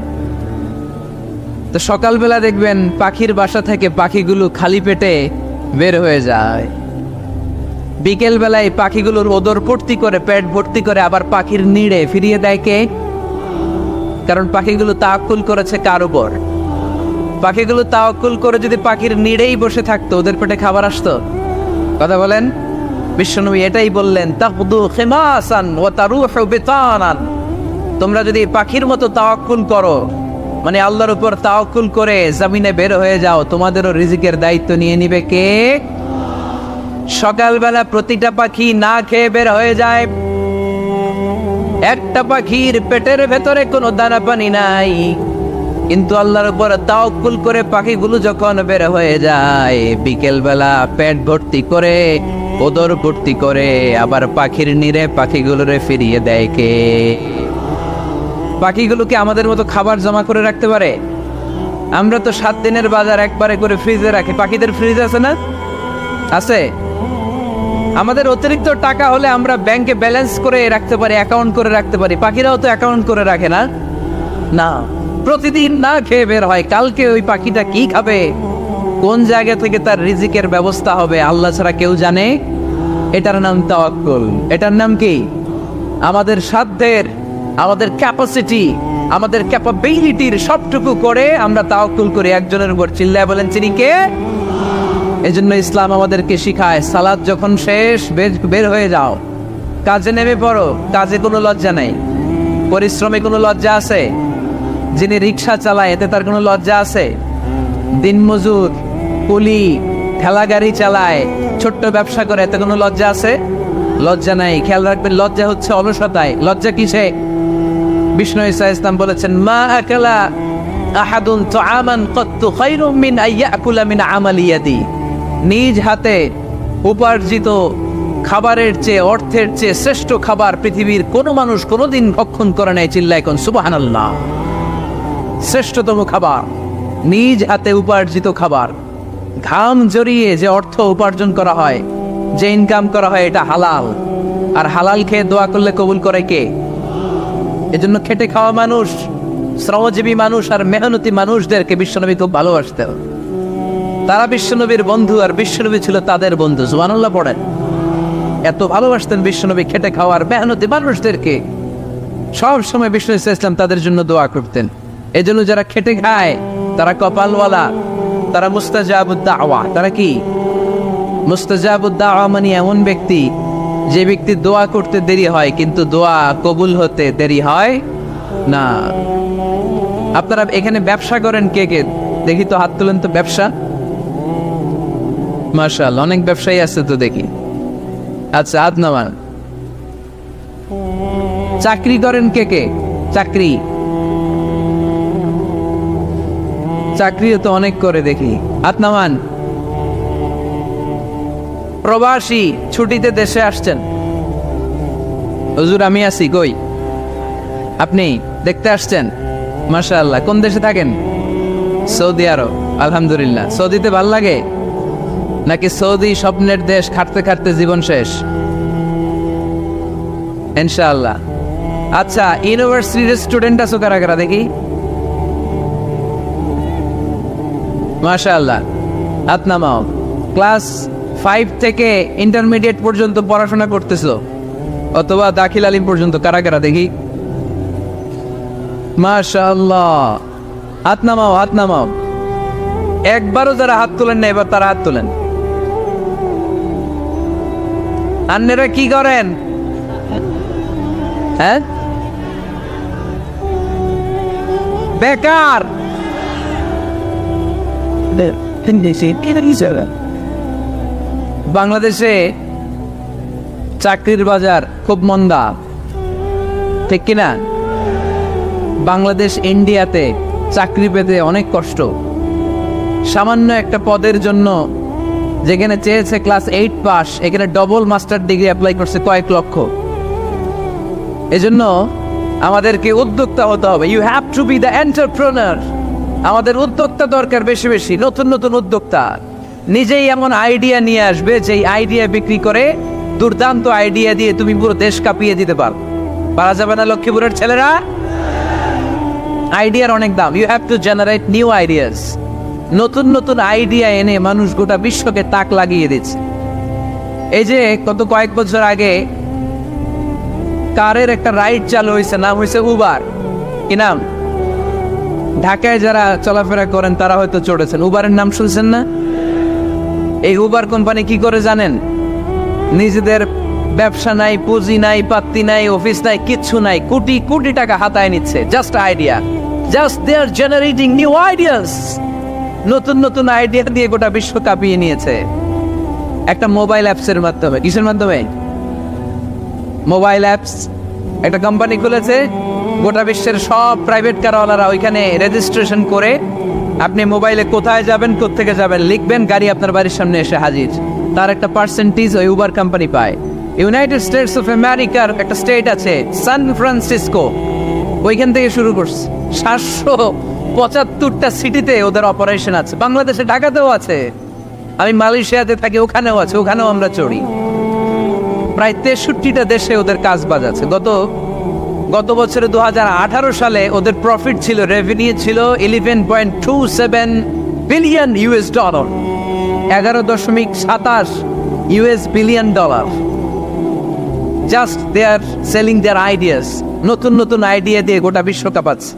তো সকালবেলা দেখবেন পাখির বাসা থেকে পাখিগুলো খালি পেটে বের হয়ে যায়। বিকেল বেলায় পাখিগুলোর ওদর ভর্তি করে, পেট ভর্তি করে আবার পাখির নিড়ে ফিরিয়ে দেয় কে? কারণ পাখিগুলো তাওয়াক্কুল করেছে কার উপর? পাখিগুলো তাওয়াক্কুল করে যদি পাখির নিড়েই বসে থাকতো, ওদের পেটে খাবার আসতো? কথা বলেন। বিশ্বনবী এটাই বললেন, তাকদু খিমাসান ওয়া তারুহু বিতানান, তোমরা যদি পাখির মতো তাওয়াক্কুল করো, মানে আল্লাহর উপর তাওয়াক্কুল করে জমিনে বের হয়ে যাও, তোমাদেরও রিজিকের দায়িত্ব নিয়ে নিবে কে? সকালবেলা প্রতিটা পাখি না খেয়ে বের হয়ে যায়, একটা পাখির পেটের ভেতরে কোনো দানা পানি নাই, কিন্তু আল্লাহর উপর তাওয়াক্কুল করে পাখিগুলো যখন বের হয়ে যায়, বিকেল বেলা পেট ভর্তি করে, ওদর ভর্তি করে আবার পাখির নিরে পাখিগুলোরে ফিরিয়ে দেয় কে? পাখিগুলোকে আমাদের মতো খাবার জমা করে রাখতে পারে? আমরা তো 7 দিনের বাজার একবারে করে ফ্রিজে রাখি। পাখিদের ফ্রিজ আছে না? আছে। আমাদের অতিরিক্ত টাকা হলে আমরা ব্যাংকে ব্যালেন্স করে রাখতে পারি, অ্যাকাউন্ট করে রাখতে পারি। পাখিরাও তো অ্যাকাউন্ট করে রাখে না? না, প্রতিদিন না খেয়ে বের হয়। কালকে ওই পাখিটা কি খাবে, কোন জায়গা থেকে তার রিজিকের ব্যবস্থা হবে, আল্লাহ ছাড়া কেউ জানে। এটার নাম তাওয়াক্কুল। এটার নাম কি? আমাদের সাধ্যের, আমাদের ক্যাপাসিটি, আমাদের ক্যাপাবিলিটির সবটুকু করে আমরা তাওয়াক্কুল করি একজনের উপর। চিল্লায় বলেন তিনি কে? এজন্য ইসলাম আমাদেরকে শিখায়, সালাত যখন শেষ বের হয়ে যাও, কাজে নেমে পড়ো। কাজে কোনো লজ্জা নাই, পরিশ্রমে কোনো লজ্জা আছে? যিনি রিক্সা চালায় এতে তার কোনো লজ্জা আছে? দিনমজুর, কুলি, ঠেলা গাড়ি চালায়, ছোট্ট ব্যবসা করে, এতে কোনো লজ্জা আছে? লজ্জা নাই। খেয়াল রাখবেন, লজ্জা হচ্ছে অলসতায়। লজ্জা কিসে? বিষ্ণু ঈসা ইসলাম বলেছেন, মা আকালা আহাদুন তুআমান কাত্তু খায়রুম মিন আইয়াকুলা মিন আমালি ইয়াদি, নিজ হাতে উপার্জিত খাবারের চেয়ে, অর্থের চেয়ে শ্রেষ্ঠ খাবার পৃথিবীর কোনো মানুষ কোনোদিন ভক্ষণ করে নাই। চিল্লায় কোন সুবহানাল্লাহ। শ্রেষ্ঠতম খাবার নিজ হাতে উপার্জিত খাবার, ঘাম জড়িয়ে যে অর্থ উপার্জন করা হয়, যে ইনকাম করা হয়, এটা হালাল। আর হালাল খেয়ে দোয়া করলে কবুল করে কে? এজন্য খেটে খাওয়া মানুষ, শ্রমজীবী মানুষ আর মেহনতি মানুষদেরকে বিশ্বনবী খুব ভালোবাসতেন। তারা বিশ্বনবীর বন্ধু আর বিশ্বনবী ছিল তাদের বন্ধু। সুবহানাল্লাহ পড়েন। এত ভালোবাসতেন বিশ্বনবী খেটে খাওয়ার মেহনতি মানুষদেরকে। সব সময় বিষ্ণু ইসলাম তাদের জন্য দোয়া করতেন। এজন্য যারা খেটে খায় তারা কপালওয়ালা, তারা মুস্তাজাবুদ দাওয়া। তারা কি? মুস্তাজাবুদ দাওয়া মানে এমন ব্যক্তি যে ব্যক্তি দোয়া করতে দেরি হয় কিন্তু দোয়া কবুল হতে দেরি হয় না। আপনারা এখানে ব্যবসা করেন কে কে? দেখি তো, হাত তুলেন তো। ব্যবসা, মাশাআল্লাহ, অনেক ব্যবসায়ী আছে তো দেখি। আচ্ছা, হাত নামান। চাকরি করেন কে কে? চাকরি, চাকরিও তো অনেক করে দেখি, হাত নামান। প্রবাসী, ছুটিতে দেশে আসছেন। হুজুর আমি আছি, কই? আপনি দেখতে আসছেন? মাশাআল্লাহ। কোন দেশে থাকেন? সৌদি আরব। আলহামদুলিল্লাহ। সৌদিতে ভাল লাগে নাকি সৌদি স্বপ্নের দেশ, খাটতে খাটতে জীবন শেষ? ইনশাআল্লাহ। আচ্ছা, ইউনিভার্সিটির স্টুডেন্ট আছো কারা কারা দেখি? মাশাআল্লাহ, হাত নামাও। ক্লাস 5 থেকে ইন্টারমিডিয়েট পর্যন্ত পড়াশোনা করতেছো অথবা দাখিল আলিম পর্যন্ত, কারা কারা দেখি? মাশাআল্লাহ, হাত নামাও, হাত নামাও। একবারও যারা হাত তোলেন না এবার তারা হাত তোলেন। আন্নেরা কি করেন? হ্যাঁ, বেকার। বাংলাদেশে চাকরির বাজার খুব মন্দা, ঠিক কিনা? বাংলাদেশ ইন্ডিয়াতে চাকরি পেতে অনেক কষ্ট। সামান্য একটা পদের জন্য যেখানে চেয়েছে ক্লাস 8 পাস, এখানে ডবল মাস্টার ডিগ্রি অ্যাপ্লাই করছে কয়েক লক্ষ। এজন্য আমাদেরকে উদ্যোক্তা হতে হবে। You have to be the entrepreneur. আমাদের উদ্যোক্তা দরকার, বেশি বেশি নতুন নতুন উদ্যোক্তা। নিজেই এমন আইডিয়া নিয়ে আসবে যেই আইডিয়া বিক্রি করে দুর্দান্ত আইডিয়া দিয়ে তুমি পুরো দেশ কাঁপিয়ে দিতে পারা যাবে না লক্ষ্মীপুরের ছেলেরা? আইডিয়ার অনেক দাম। You have to generate new ideas. নতুন নতুন আইডিয়া এনে মানুষ গোটা বিশ্বকে তাক লাগিয়ে দিচ্ছে। এই যে কয়েক বছর আগে কারের একটা রাইড চালু হয়েছে, নাম হয়েছে উবার। কি নাম? ঢাকায় যারা চলাফেরা করেন তারা হয়তো চড়েছেন। উবারের নাম শুনছেন না? এই উবার কোম্পানি কি করে জানেন? নিজেদের ব্যবসা নাই, পুঁজি নাই, পাত্তি নাই, অফিস নাই, কিচ্ছু নাই, কোটি কোটি টাকা হাতায় নিচ্ছে। Just idea, just they are generating new ideas. নতুন নতুন আইডিয়া দিয়ে গোটা বিশ্ব কাঁপিয়ে নিয়েছে একটা মোবাইল অ্যাপসের মাধ্যমে। কিসের মাধ্যমে? Mobile apps. একটা কোম্পানি খুলেছে, গোটা বিশ্বের সব প্রাইভেট কারওয়ালারা ওইখানে রেজিস্ট্রেশন করে আপনি মোবাইলে কোথায় যাবেন, কোত্থেকে যাবেন লিখবেন, গাড়ি আপনার বাড়ির সামনে এসে হাজির। তার একটা পার্সেন্টেজ ওই উবার কোম্পানি পায়। ইউনাইটেড স্টেটস অফ আমেরিকার একটা স্টেট আছে সান ফ্রান্সিসকো, ওইখান থেকে শুরু করছে। 775টা সিটিতে ওদের অপারেশন আছে। বাংলাদেশে ঢাকাতেও আছে। আমি মালয়েশিয়াতে থাকি, ওখানেও আছে, ওখানেও আমরা চড়ি। প্রায় 63টা দেশে ওদের কাজ বাজ আছে। গত বছরে 2018 সালে ওদের প্রফিট ছিল, রেভিনিউ ছিল $11.27 billion $, 11.27 billion $। Just they are selling their ideas. নতুন নতুন আইডিয়া দিয়ে গোটা বিশ্ব কাঁপাচ্ছে।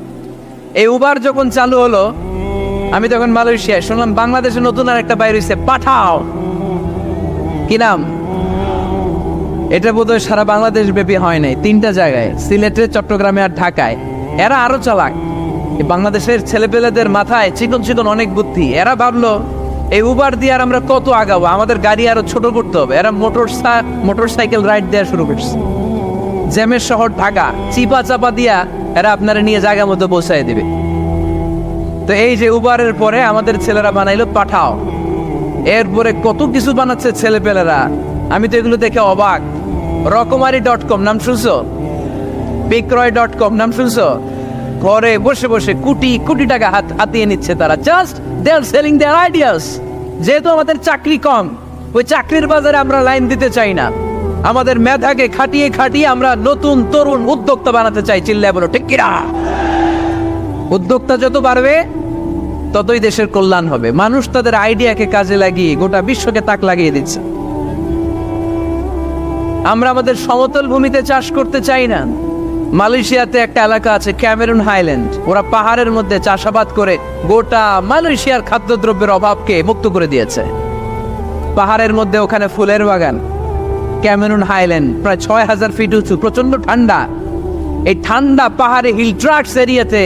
এই উবার যখন চালু হলো, আমি তখন মালয়েশিয়ায়, শুনলাম বাংলাদেশে নতুন আর একটা বাইর হয়েছে, পাঠাও। কি নাম? এটা বোধহয় সারা বাংলাদেশ ব্যাপী হয় নাই, 3টা জায়গায়, সিলেটে, চট্টগ্রামে আর ঢাকায়। এরা আরো চালাক। বাংলাদেশের ছেলেপেলেদের মাথায় চিকন চিকন অনেক বুদ্ধি। এরা ভাবলো এই উবার দিয়ে আর আমরা কত আগাবো, আমাদের গাড়ি আরো ছোট করতে হবে। এরা মোটরসাইকেল রাইড দেওয়া শুরু করছে। জ্যামের শহর ঢাকা, চিপা চাপা দিয়া এরা আপনারা নিয়ে জায়গা মতো পৌঁছায় দিবে। তো এই যে উবারের পরে আমাদের ছেলেরা বানাইলো পাঠাও। এরপরে কত কিছু বানাচ্ছে ছেলেপেলেরা, আমি তো এগুলো দেখে অবাক। রকমারি.com নাম শুনছো? বিক্রয়.com নাম শুনছো? ঘরে বসে বসে কোটি কোটি টাকা হাতিয়ে নিচ্ছে তারা। Just they are selling their ideas. যেহেতু আমাদের চাকরি কম, ওই চাকরির বাজারে আমরা লাইন দিতে চাই না। আমাদের মেধাকে খাটিয়ে খাটিয়ে আমরা নতুন তরুণ উদ্যোক্তা বানাতে চাই। চিল্লায় বলো ঠিক কিনা? উদ্যোক্তা যত বাড়বে ততই দেশের কল্যাণ হবে। মানুষ তাদের আইডিয়াকে কাজে লাগিয়ে গোটা বিশ্বকে তাক লাগিয়ে দিচ্ছে। আমরা আমাদের সমতল ভূমিতে চাষ করতে চাই না। মালয়েশিয়াতে একটা এলাকা আছে ক্যামেরুন হাইল্যান্ড, ওরা পাহাড়ের মধ্যে চাষাবাদ করে গোটা মালয়েশিয়ার খাদ্যদ্রব্যের অভাবকে মুক্ত করে দিয়েছে। পাহাড়ের মধ্যে ওখানে ফুলের বাগান, ক্যামেরুন হাইল্যান্ড প্রায় 6000 ফিট উঁচু, প্রচন্ড ঠান্ডা। এই ঠান্ডা পাহাড়ে হিল ট্রাক্স এরিয়াতে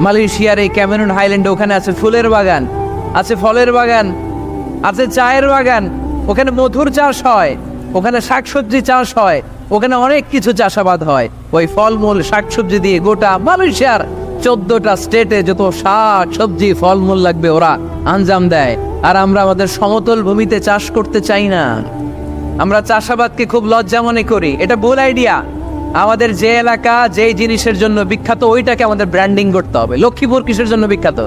মালয়েশিয়ার এই ক্যামেরুন হাইল্যান্ডে ওখানে আছে ফুলের বাগান, আছে ফলের বাগান, আছে চায়ের বাগান, ওখানে মধুর চাষ হয়, ওখানে শাকসবজি চাষ হয়, ওখানে অনেক কিছু চাষাবাদ হয়। ওই ফলমূল শাকসবজি দিয়ে গোটা মালয়েশিয়ার 14টা স্টেটে যত শাক সবজি ফলমূল লাগবে ওরা আঞ্জাম দেয়। আর আমরা আমাদের সমতল ভূমিতে চাষ করতে চাই না। আমরা চাষাবাদকে খুব লজ্জা মনে করি, এটা ভুল আইডিয়া। আমাদের যে এলাকা যে জিনিসের জন্য বিখ্যাত ওইটাকে আমাদের ব্র্যান্ডিং করতে হবে। লক্ষ্মীপুর কিসের জন্য বিখ্যাত?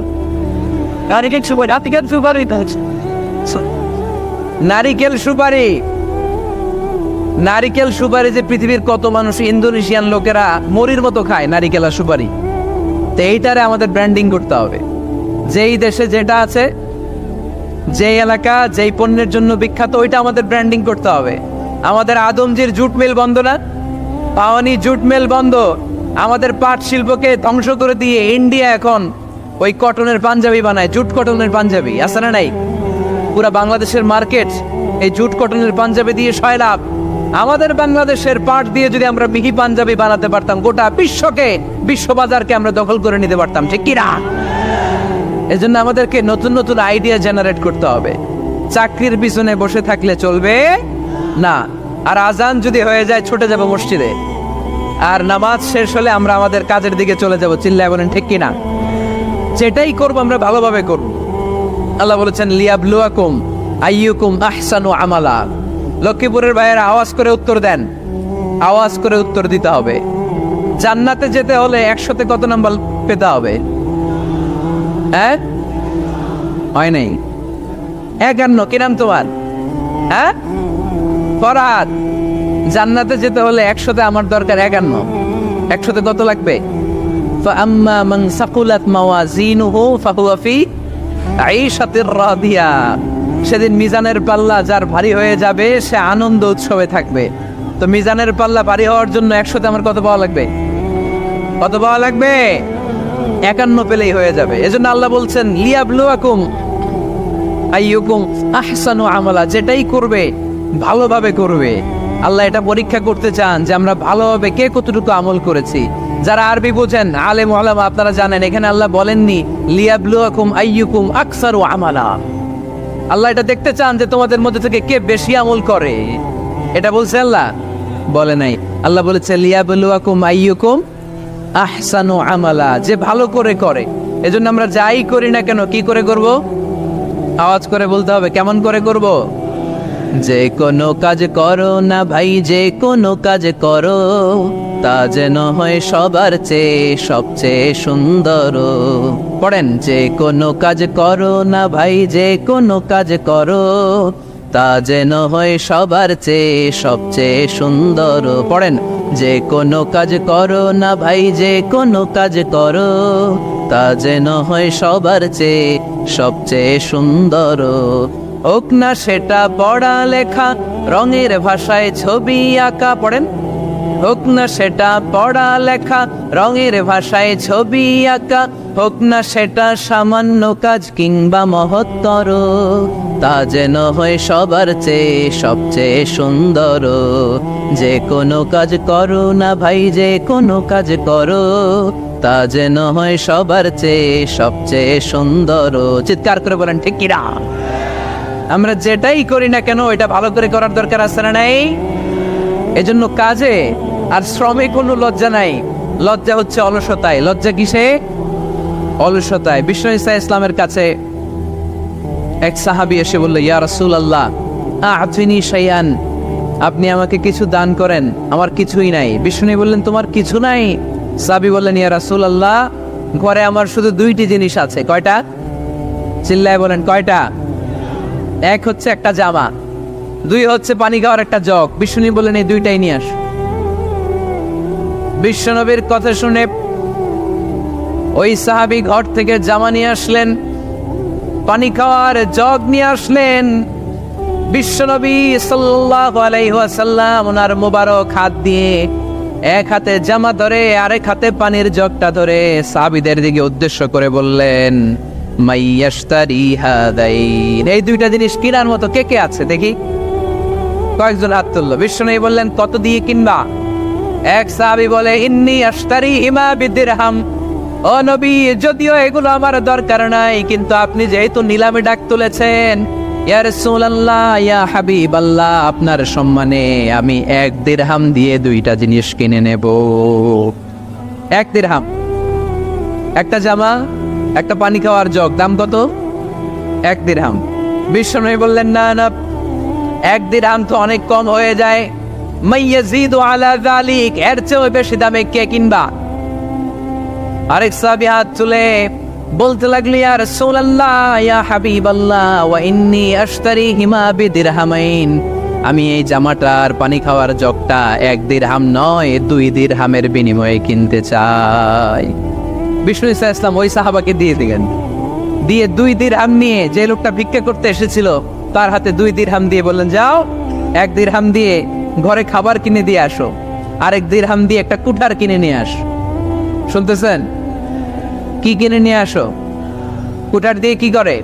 নারিকেল সুপারি। নারিকেল সুপারি যে পৃথিবীর কত মানুষ, ইন্দোনেশিয়ান লোকেরা মরির মতো খায় নারিকেল আর সুপারি। তো এইটারে আমাদের ব্র্যান্ডিং করতে হবে। যেই দেশে যেটা আছে, যেই এলাকা যেই পণ্যের জন্য বিখ্যাত ওইটা আমাদের ব্র্যান্ডিং করতে হবে। আমাদের আদমজির জুট মিল বন্ধ না? পাওয়ানি জুট মিল বন্ধ। আমাদের পাট শিল্পকে ধ্বংস করে দিয়ে ইন্ডিয়া এখন ওই কটনের পাঞ্জাবি বানায়, জুট কটনের পাঞ্জাবি। আছে না নাই? পুরা বাংলাদেশের মার্কেট এই জুট কটনের পাঞ্জাবি দিয়ে সয়লাভ। আমাদের বাংলাদেশের পাট দিয়ে যদি আমরা মিহি পাঞ্জাবি বানাতে পারতাম, গোটা বিশ্বকে, বিশ্ববাজারকে আমরা দখল করে নিতে পারতাম। ঠিক কিনা? এজন্য আমাদেরকে নতুন নতুন আইডিয়া জেনারেট করতে হবে। চাকরির পিছনে বসে থাকলে চলবে না। আর আজান যদি হয়ে যায় ছুটে যাব মসজিদে, আর নামাজ শেষ হলে আমরা আমাদের কাজের দিকে চলে যাব। চিল্লায় বলেন ঠিক কিনা? যেটাই করবো আমরা ভালোভাবে করব। আল্লাহ বলেছেন লিয়াবলুয়াকুম আইয়ুকুম আহসানু আমালা। লক্ষ্মীপুরের ভাইয়েরা আওয়াজ করে উত্তর দেন, আওয়াজ করে উত্তর দিতে হবে। জান্নাতে যেতে হলে 100তে কত নাম্বার পেতে হবে? হ্যাঁ, হয় নাই 51। কি নাম তোমার? হ্যাঁ, ফরহাদ। জান্নাতে যেতে হলে 100তে আমার দরকার 51। 100তে কত লাগবে? ফাআম্মা মান সাকুলাত মাওয়াজিনুহু ফাহুয়া ফি আইশাতির রাদিয়া। সেদিন মিজানের পাল্লা যার ভারী হয়ে যাবে সে আনন্দ উৎসবে থাকবে। তো মিজানের পাল্লা ভারী হওয়ার জন্য 100তে আমার কত পাওয়া লাগবে? কত পাওয়া লাগবে? 51 পেলেই হয়ে যাবে। এজন্য আল্লাহ বলছেন লিয়াবলুয়াকুম আইয়ুকুম আহসানু আমালা। যেটাই করবে ভালোভাবে করবে। আল্লাহ এটা পরীক্ষা করতে চান যে আমরা ভালোভাবে কে কতটুকু আমল করেছি। যারা আরবি বোঝেন, আলেম ওলামা, আপনারা জানেন এখানে আল্লাহ বলেননি লিয়াবলুয়াকুম আইয়ুকুম আকসারু আমালা। আল্লাহ এটা দেখতে চান যে তোমাদের মধ্যে থেকে কে বেশি আমল করে। এটা বলছে আল্লাহ? বলে নাই। আল্লাহ বলেছে লিয়াবলুয়াকুম আইয়ুকুম আহসানু আমালা, যে ভালো করে করে। এজন্য আমরা যাই করি না কেন কি করে করব? আওয়াজ করে বলতে হবে। কেমন করে করব? যে কোনো কাজ করো না ভাই, যে কোনো কাজ করো তা যেন হয় সবার চেয়ে সবচেয়ে সুন্দর। পড়েন, যে কোনো কাজ করো না ভাই, যে কোনো কাজ করো তা যেন হয় সবার চেয়ে সবচেয়ে সুন্দর। পড়েন, যে কোনো কাজ করো না ভাই, যে কোনো কাজ করো তা যেন হয় সবার চেয়ে সবচেয়ে সুন্দর। হোক না সেটা পড়া লেখা, রঙের ভাষায় ছবি আঁকা। পড়েন, হোক না সেটা পড়া লেখা, রঙের ভাষায় ছবি আঁকা। হোক না সেটা সামান্য কাজ কিংবা মহত্তর, তা যেন হয় সবার চেয়ে সবচেয়ে সুন্দর। যে কোনো কাজ করো না ভাই, যে কোনো কাজ করো তা যেন হয় সবার চেয়ে সবচেয়ে সুন্দর। চিৎকার করে বলেন ঠিক কিনা? আমরা যেটাই করি না কেন এটা ভালো করে করার দরকার আছে না নাই? এজন্য কাজে আর শ্রমে কোনো লজ্জা নাই। লজ্জা হচ্ছে অলসতায়। লজ্জা কিসে? অলসতায়। বিষ্ণু ঈসা ইসলামের কাছে এক সাহাবী এসে বলল, ইয়া রাসূলুল্লাহ আ'তিনি শাইআন, আপনি আমাকে কিছু দান করেন, আমার কিছুই নাই। বিষ্ণু বললেন, তোমার কিছু নাই? সাহাবী বললেন, ইয়া রাসূলুল্লাহ ঘরে আমার শুধু 2টি জিনিস আছে। কয়টা? চিল্লায় বলেন কয়টা? এক হচ্ছে একটা জামা, দুই হচ্ছে পানি খাওয়ার একটা জগ। বিষ্ণু বললেন এই দুইটাই নিয়ে আস। বিশ্বনবীর কথা শুনে ওই সাহাবী ঘর থেকে জামা নিয়ে আসলেন, পানি খাওয়ার জগ নিয়ে আসলেন। বিশ্বনবী সাল্লাল্লাহু আলাইহি ওয়াসাল্লাম ওনার মোবারক হাত দিয়ে এক হাতে জামা ধরে আরেক হাতে পানির জগটা ধরে সাহাবীদের দিকে উদ্দেশ্য করে বললেন, মাইয়াশতারি হাদাইন, এই দুইটা জিনিস কেনার মতো কে কে আছে দেখি। কয়েকজন হাত তুললো। বিশ্বনবী বললেন, কত দিয়ে কিনবা? এক সাহাবী বলে, ইন্নী আশতারি হিমা বিদিরহাম। ও নবী, যদিও এগুলো আমার দরকার নাই, কিন্তু আপনি যেহেতু নিলামে ডাক তুলেছেন, ইয়া রাসূলুল্লাহ, ইয়া হাবিবাল্লাহ, আপনার সম্মানে আমি 1 দিরহাম দিয়ে দুইটা জিনিস কিনে নেব। 1 দিরহাম, একটা জামা, একটা পানি খাওয়ার জগ, দাম কত? 1 দিরহাম। বিশ্বনবী বললেন, না না, 1 দিরহাম তো অনেক কম হয়ে যায়। মাইয়াজিদু আলা যালিক, এর চেয়ে বেশি দামে কে কিনবা? আরেক সাহাবী হাত তুলে বলতে লাগলো, ইয়া রাসূলুল্লাহ, ইয়া হাবিবাল্লাহ, ওয়া ইন্নী আশতারি হিমা বিদিরহামাইন, আমি এই জামাটার পানি খাওয়ার জগটা 1 দিরহাম নয় 2 দিরহামের বিনিময়ে কিনতে চাই। বিষ্ণু ইসা ইসলাম ওই সাহাবাকে দিয়ে দিলেন। দিয়ে 2 দিরহাম নিয়ে যে লোকটা ভিক্ষা করতে এসেছিল তার হাতে 2 দিরহাম দিয়ে বললেন, যাও 1 দিরহাম দিয়ে ঘরে খাবার কিনে দিয়ে আসো, আর 1 দিরহাম দিয়ে একটা কুঠার কিনে নিয়ে আসো। শুনতেছেন? কি কিনে নিয়ে আসো? কুঠার দিয়ে কি করে?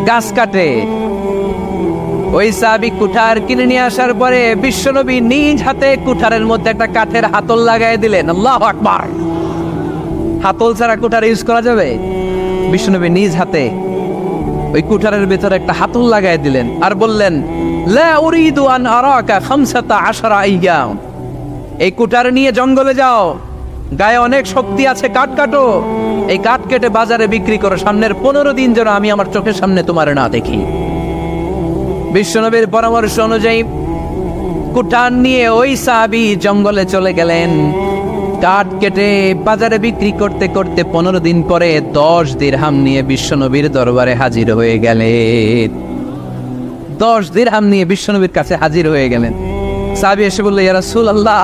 গাছ কাটে। ওই সাহাবী কুঠার কিনে নিয়ে আসার পরে বিশ্বনবী নিজ হাতে কুঠারের মধ্যে একটা কাঠের হাতল লাগাই দিলেন। আল্লাহু আকবার! হাতল ছাড়া কুঠার ইউজ করা যাবে? বিশ্বনবী নিজ হাতে ওই কুঠারের ভেতরে একটা হাতল লাগাই দিলেন আর বললেন, লা উরিদু আন আরাকা 15 আইয়াম, এই কুঠার নিয়ে জঙ্গলে যাও, গায়ে অনেক শক্তি আছে, কাঠ কাটো, এই কাঠ কেটে বাজারে বিক্রি করো, সামনের 15 দিন যেন আমি আমার চোখের সামনে তোমার না দেখি। বিশ্বনবীর পরামর্শ অনুযায়ী কুঠার নিয়ে ওই সাহাবী জঙ্গলে চলে গেলেন। কাঠ কেটে বাজারে বিক্রি করতে করতে 15 দিন পরে 10 দিরহাম নিয়ে বিশ্বনবীর দরবারে হাজির হয়ে গেলেন। 10 দিরহাম নিয়ে বিশ্বনবীর কাছে হাজির হয়ে গেলেন। সাহাবী এসে বলল, ইয়া রাসূলুল্লাহ,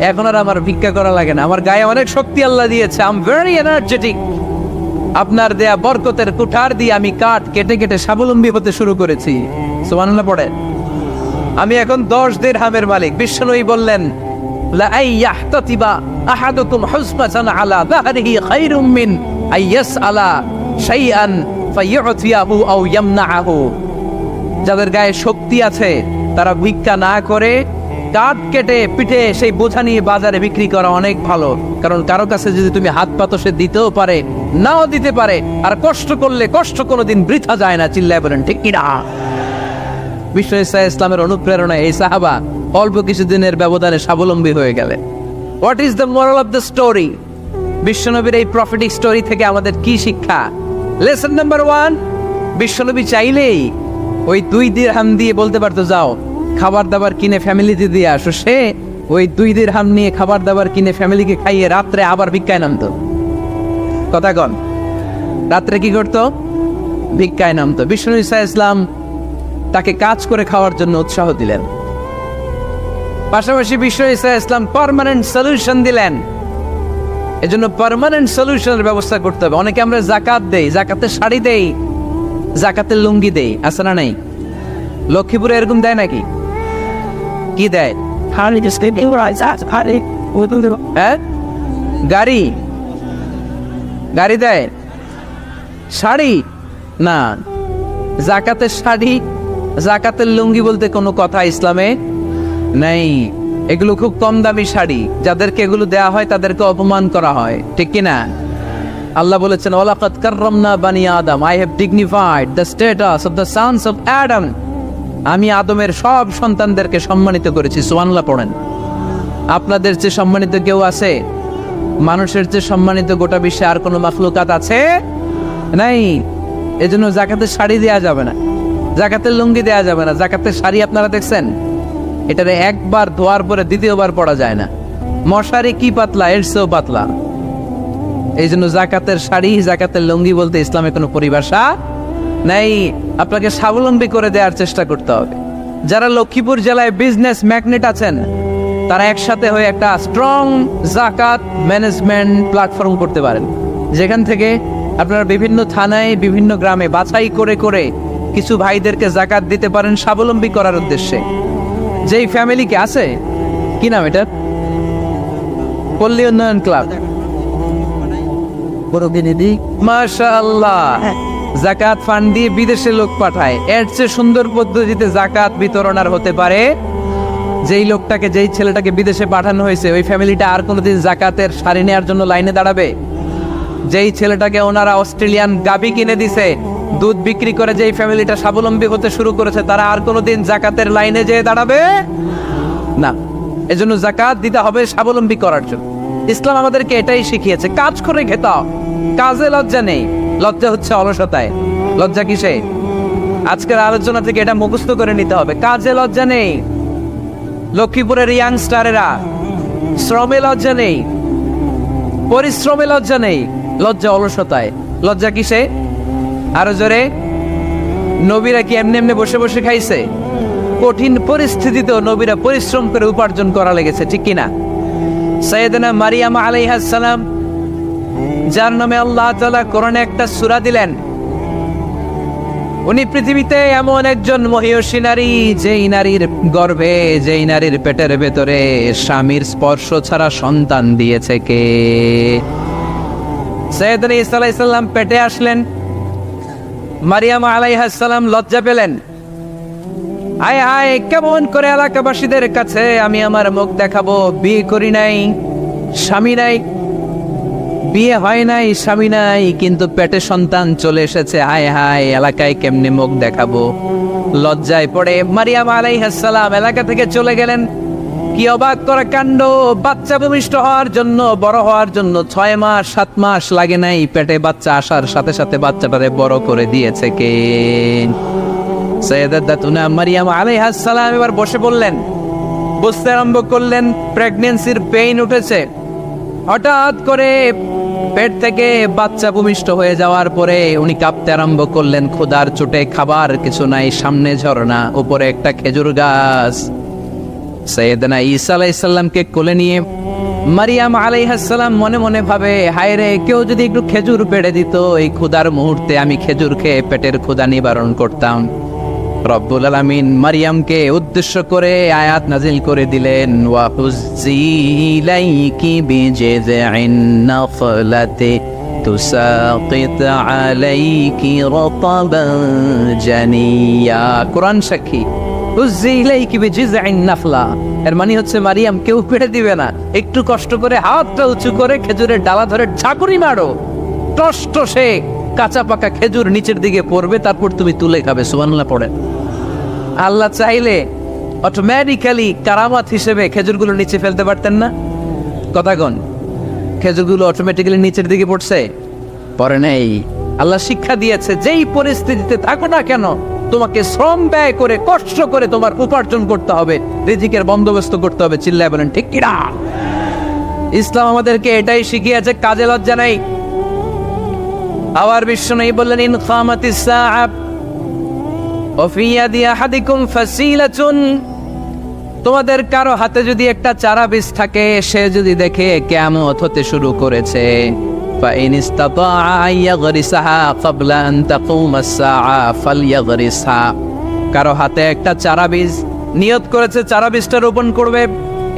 এখন আর আমার ভিক্ষা করা লাগে না, আমার গায়ে অনেক শক্তি আল্লাহ দিয়েছে, আই এম ভেরি এনার্জেটিক। আপনার দেয়া বরকতের কুঠার দিয়ে আমি কাঠ কেটে কেটে স্বাবলম্বী হতে শুরু করেছি। সুবহানাল্লাহ পড়ে। আমি এখন 10 দিরহামের মালিক। বিশ্বনবী বললেন, লা আইয়াহতাতিবা আহাদুকুম হুসবাতান আলা যাহরিহি খায়রুম মিন আইয়াসআলা শাইআন ফায়ু'তিয়াহু আও ইয়ামনাহু। যাদের গায়ে শক্তি আছে তারা ভিক্ষা না করে কাঠ কেটে পিঠে সেই বোঝা নিয়ে বাজারে বিক্রি করা অনেক ভালো, কারণ কারো কাছে যদি তুমি হাত পাতো সে দিতেও পারে, নাও দিতে পারে, আর কষ্ট করলে কষ্ট কোনোদিন বৃথা যায় না। চিল্লায় বলেন ঠিক কিনা? বিষ্ণু ইসা ইসলামের অনুপ্রেরণায় এই সাহাবা অল্প কিছুদিনের ব্যবধানে স্বাবলম্বী হয়ে গেলেন। What is the moral of the story? বিশ্বনবীর এই প্রফেটিক স্টোরি থেকে আমাদের কি শিক্ষা? লেসন নাম্বার 1, বিশ্বনবী চাইলেই ওই 2 দিরহাম দিয়ে বলতে পারতো, যাও খাবার দাবার কিনে ফ্যামিলিতে দিয়ে আসো। সে ওই 2 দিরহাম নিয়ে খাবার দাবার কিনে ফ্যামিলিকে খাইয়ে রাত্রে আবার ভিক্ষায় নামতো। কথা কন, রাত্রে কি করতো? ভিক্ষায় নামতো। বিষ্ণু ইসা ইসলাম তাকে কাজ করে খাওয়ার জন্য উৎসাহ দিলেন। পাশাপাশি বিষ্ণু ইসা ইসলাম পার্মানেন্ট সলিউশন দিলেন। এজন্য পার্মানেন্ট সলিউশনের ব্যবস্থা করতে হবে। অনেকে আমরা যাকাত দেই, জাকাতের শাড়ি দেই, জাকাতের লুঙ্গি দেই, আছে না নাই? লক্ষ্মীপুরে এরকম দেয় নাকি? কি দেয়? হ্যাঁ, গাড়ি গাড়ি দেয়, শাড়ি না। জাকাতের শাড়ি, জাকাতের লুঙ্গি বলতে কোনো কথা ইসলামে নাই। এগুলো খুব কম দামি শাড়ি, যাদেরকে এগুলো দেয়া হয় তাদেরকে অপমান করা হয়, ঠিক কিনা? আল্লাহ বলেছেন, ওয়ালাকাদ কাররামনা বানি আদম, I have dignified the status of the sons of Adam. আমি আদমের সব সন্তানদেরকে সম্মানিত করেছি। সুবহানাল্লাহ পড়েন। আপনাদের যে সম্মানিত কেউ আছে? মানুষের যে সম্মানিত গোটা বিশ্বে আর কোনো মাখলুকাত আছে? নাই। এজন্য জাকাতের শাড়ি দেয়া যাবে না, জাকাতের লুঙ্গি দেয়া যাবে না। জাকাতের শাড়ি আপনারা দেখছেন? এটারে একবার ধোয়ার পরে দ্বিতীয়বার পরা যায় না। মশারি কি পাতলা, এর চেয়েও পাতলা। এই জন্য জাকাতের শাড়ি, জাকাতের লুঙ্গি বলতে ইসলামে কোনো পরিভাষা নাই। আপনাকে স্বাবলম্বী করে দেওয়ার চেষ্টা করতে হবে। যারা লক্ষ্মীপুর জেলায় বিজনেস ম্যাগনেট আছেন, তারা একসাথে হয়ে একটা স্ট্রং জাকাত ম্যানেজমেন্ট প্ল্যাটফর্ম করতে পারেন, যেখান থেকে আপনারা বিভিন্ন থানায় বিভিন্ন গ্রামে বাছাই করে করে কিছু ভাইদেরকে জাকাত দিতে পারেন স্বাবলম্বী করার উদ্দেশ্যে। যেই ফ্যামিলিকে আছে, কি নাম এটা, পল্লী উন্নয়ন ক্লাব, মাশাআল্লাহ, জাকাত ফান্ড দিয়ে বিদেশে লোক পাঠায়। এর চেয়ে সুন্দর পদ্ধতিতে জাকাত বিতরণ আর হতে পারে? যেই লোকটাকে, যেই ছেলেটাকে বিদেশে পাঠানো হয়েছে, ওই ফ্যামিলিটা আর কোনোদিন জাকাতের শাড়ি নেওয়ার জন্য লাইনে দাঁড়াবে? যেই ছেলেটাকে ওনারা অস্ট্রেলিয়ান গাভী কিনে দিছে, দুধ বিক্রি করে যেই ফ্যামিলিটা স্বাবলম্বী হতে শুরু করেছে, তারা আর কোনোদিন জাকাতের লাইনে যেয়ে দাঁড়াবে না। এজন্য জাকাত দিতে হবে স্বাবলম্বী করার জন্য। ইসলাম আমাদেরকে এটাই শিখিয়েছে, কাজ করে খেতে হবে। কাজে লজ্জা নেই, লজ্জা হচ্ছে অলসতায়। লজ্জা কিসে? আজকের আলোচনা থেকে এটা মুখস্থ করে নিতে হবে, কাজে লজ্জা নেই। লক্ষ্মীপুরের ইয়াংস্টারেরা শ্রমে লজ্জা নেই, পরিশ্রমে লজ্জা নেই, লজ্জা অলসতায়। লজ্জা কিসে? আরো জোরে। নবীরা কি এমনি এমনি বসে বসে খাইছে? কঠিন পরিস্থিতিতেও নবীরা পরিশ্রম করে উপার্জন করা লেগেছে, ঠিক কিনা? সাইয়েদনা মারিয়াম আলাইহিস সালাম, যার নামে আল্লাহ তাআলা কোরআনে একটা সূরা দিলেন, উনি পৃথিবীতে এমন একজন মহিয়সী নারী, যেই নারীর গর্ভে, যেই নারীর পেটের ভেতরে স্বামীর স্পর্শ ছাড়া সন্তান দিয়েছে কে? সাইয়েদনা ঈসা আলাইহিস সালাম পেটে আসলেন, মারিয়াম আলাইহিস সালাম লজ্জা পেলেন। আয় হায়, কেমন করে এলাকাবাসীদের কাছে আমি আমার মুখ দেখাবো? বিয়ে করি নাই, স্বামী নাই, বিয়ে হয় নাই, স্বামী নাই, কিন্তু পেটে সন্তান চলে এসেছে। হায় হায়, এলাকায় কেমনে মুখ দেখাবো? লজ্জায় পড়ে মারিয়াম আলাইহিস সালাম এলাকা থেকে চলে গেলেন। কি অবাক করা কাণ্ড! বাচ্চা ভূমিষ্ঠ হওয়ার জন্য, বড় হওয়ার জন্য 6 মাস 7 মাস লাগে নাই, পেটে বাচ্চা আসার সাথে সাথে বাচ্চাটারে বড় করে দিয়েছে কে? সাইয়েদাতুনা মারিয়াম আলাইহিস সালাম এবার বসে বললেন, বুঝতে আরম্ভ করলেন প্রেগন্যান্সির পেইন উঠেছে। হঠাৎ করে পেট থেকে বাচ্চা ভূমিষ্ঠ হয়ে যাওয়ার পরে উনি কাঁপতে আরম্ভ করলেন। ক্ষুধার চোটে খাবার কিছু নাই, সামনে ঝর্ণা, উপরে একটা খেজুর গাছ। সাইয়েদনা ঈসা আলাইহিস সালামকে কোলে নিয়ে মারিয়াম আলাইহিস সালাম মনে মনে ভাবে, হায় রে, কেউ যদি একটু খেজুর পেড়ে দিত, এই ক্ষুধার মুহূর্তে আমি খেজুর খেয়ে পেটের ক্ষুধা নিবারণ করতাম। রব্বুল আলামিন মারিয়ামকে উদ্দেশ্য করে আয়াত নাজিল করে দিলেন, ওয়া হুজ্জি ইলাইকি বিজিযিন নাখলাতি তুসাকিত আলাইকি রাতাবান জানিয়া। কোরআন সাক্ষী, হুজ্জি ইলাইকি বিজিযিন নাখলা, এর মানে হচ্ছে মারিয়াম, কেউ পেড়ে দিবে না, একটু কষ্ট করে হাতটা উঁচু করে খেজুরের ডালা ধরে ঝাঁকুনি মারো, টষ্ট সে কাঁচা পাকা খেজুর নিচের দিকে পড়বে, তারপর তুমি তুলে খাবে। সুবহানাল্লাহ পড়েন। আল্লাহ চাইলে অটোমেটিক্যালি কারামাত হিসেবে খেজুরগুলো নিচে ফেলতে পারতেন না? কথাগণ, খেজুরগুলো অটোমেটিক্যালি নিচের দিকে পড়ছে? পড়ে নেই। আল্লাহ শিক্ষা দিয়েছে, যেই পরিস্থিতিতে থাকো না কেন, তোমাকে শ্রম ব্যয় করে, কষ্ট করে তোমার উপার্জন করতে হবে, রিজিকের বন্দোবস্ত করতে হবে। চিল্লায় বলেন ঠিক কিনা? ইসলাম আমাদেরকে এটাই শিখিয়েছে, কাজে লজ্জা নাই। আবার বিশ্বনবী বললেন, ইন খামাতিস সাআ ওয়া ফি ইয়াদি আহাদিকুম ফাসিলাতুন, তোমাদের কারো হাতে যদি একটা চারা বীজ থাকে, সে যদি দেখে কিয়ামত হতে শুরু করেছে, ফা ইন ইসতাতা আইয়াগরিসাহা ক্বাবলা আন তাকুমাস সাআ ফালইয়াগরিসহা, কারো হাতে একটা চারা বীজ নিয়ত করেছে, চারা বীজটা রোপণ করবে,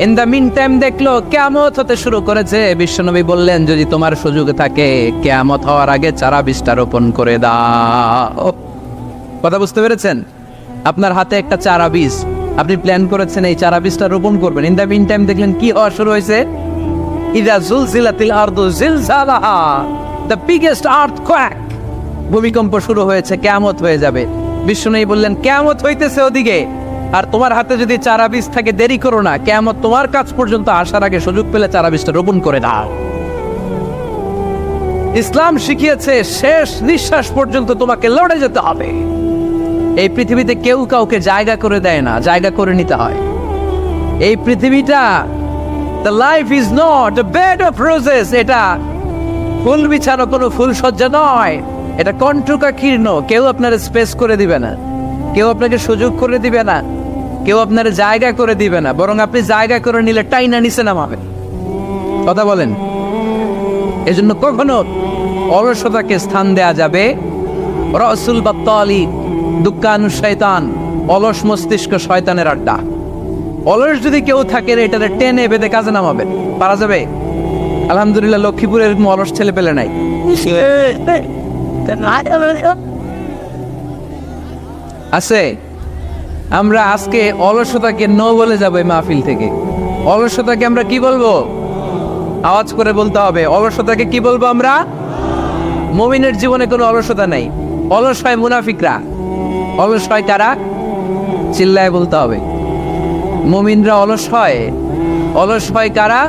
ইন দ্য মিন টাইম দেখলো কিয়ামত হতে শুরু করেছে, বিশ্বনবী বললেন, যদি তোমার সুযোগ থাকে কিয়ামত হওয়ার আগে চারা বীজটা রোপণ করে দাও। কথা বুঝতে পেরেছেন? আপনার হাতে একটা চারা বীজ, আপনি প্ল্যান করেছেন এই চারা বীজটা রোপণ করবেন, ইন দ্য মিন টাইম দেখলেন কি হওয়া শুরু হয়েছে? ইযা জুলজিলাতিল আরদু জিলজালাহা, দ্য বিগেস্ট আর্থকোয়েক, ভূমিকম্প শুরু হয়েছে, কিয়ামত হয়ে যাবে। বিশ্বনবী বললেন, কিয়ামত হইতেছে ওদিকে, আর তোমার হাতে যদি চারা বীজ থাকে, দেরি করো না, কিয়ামত তোমার কাছ পর্যন্ত আসার আগে সুযোগ পেলে চারা বীজটা রোপণ করে দাও। ইসলাম শিখিয়েছে শেষ নিঃশ্বাস পর্যন্ত তোমাকে লড়ে যেতে হবে। এই পৃথিবীতে কেউ কাউকে জায়গা করে দেয় না, জায়গা করে নিতে হয়। এই পৃথিবীটা, the life is not a bed of roses, এটা ফুল বিছানো কোনো ফুল সজ্জা নয়, এটা কণ্টকাকীর্ণ। কেউ আপনার স্পেস করে দিবে না, কেউ আপনাকে সুযোগ করে দিবে না। কেউ আপনার জায়গা করে দিবে না, বরং আপনি জায়গা করে নিলে টাইনা নিচে নামাবে। কথা বলেন। এজন্য কখনো অলসতাকে স্থান দেয়া যাবে রসুল বাত্তালি দুঃখানু শয়তান, অলস মস্তিষ্ক শয়তানের আড্ডা। অলস যদি কেউ থাকে এটাতে টেনে বেঁধে কাজে নামাবেন, পারা যাবে? আলহামদুলিল্লাহ লক্ষ্মীপুরে এরকম অলস ছেলে পেলে নাই। আছে। আমরা আজকে অলসতাকে নো বলে যাবো এই মাহফিল থেকে। অলসতাকে আমরা কি বলবো? আওয়াজ করে বলতে হবে। অলসতাকে কি বলবো আমরা? মুমিনের জীবনে কোনো অলসতা নাই। অলস হয় মুনাফিকরা। অলস হয় কারা? চিল্লায় বলতে হবে। মুমিনরা অলস হয়। অলস হয় কারা?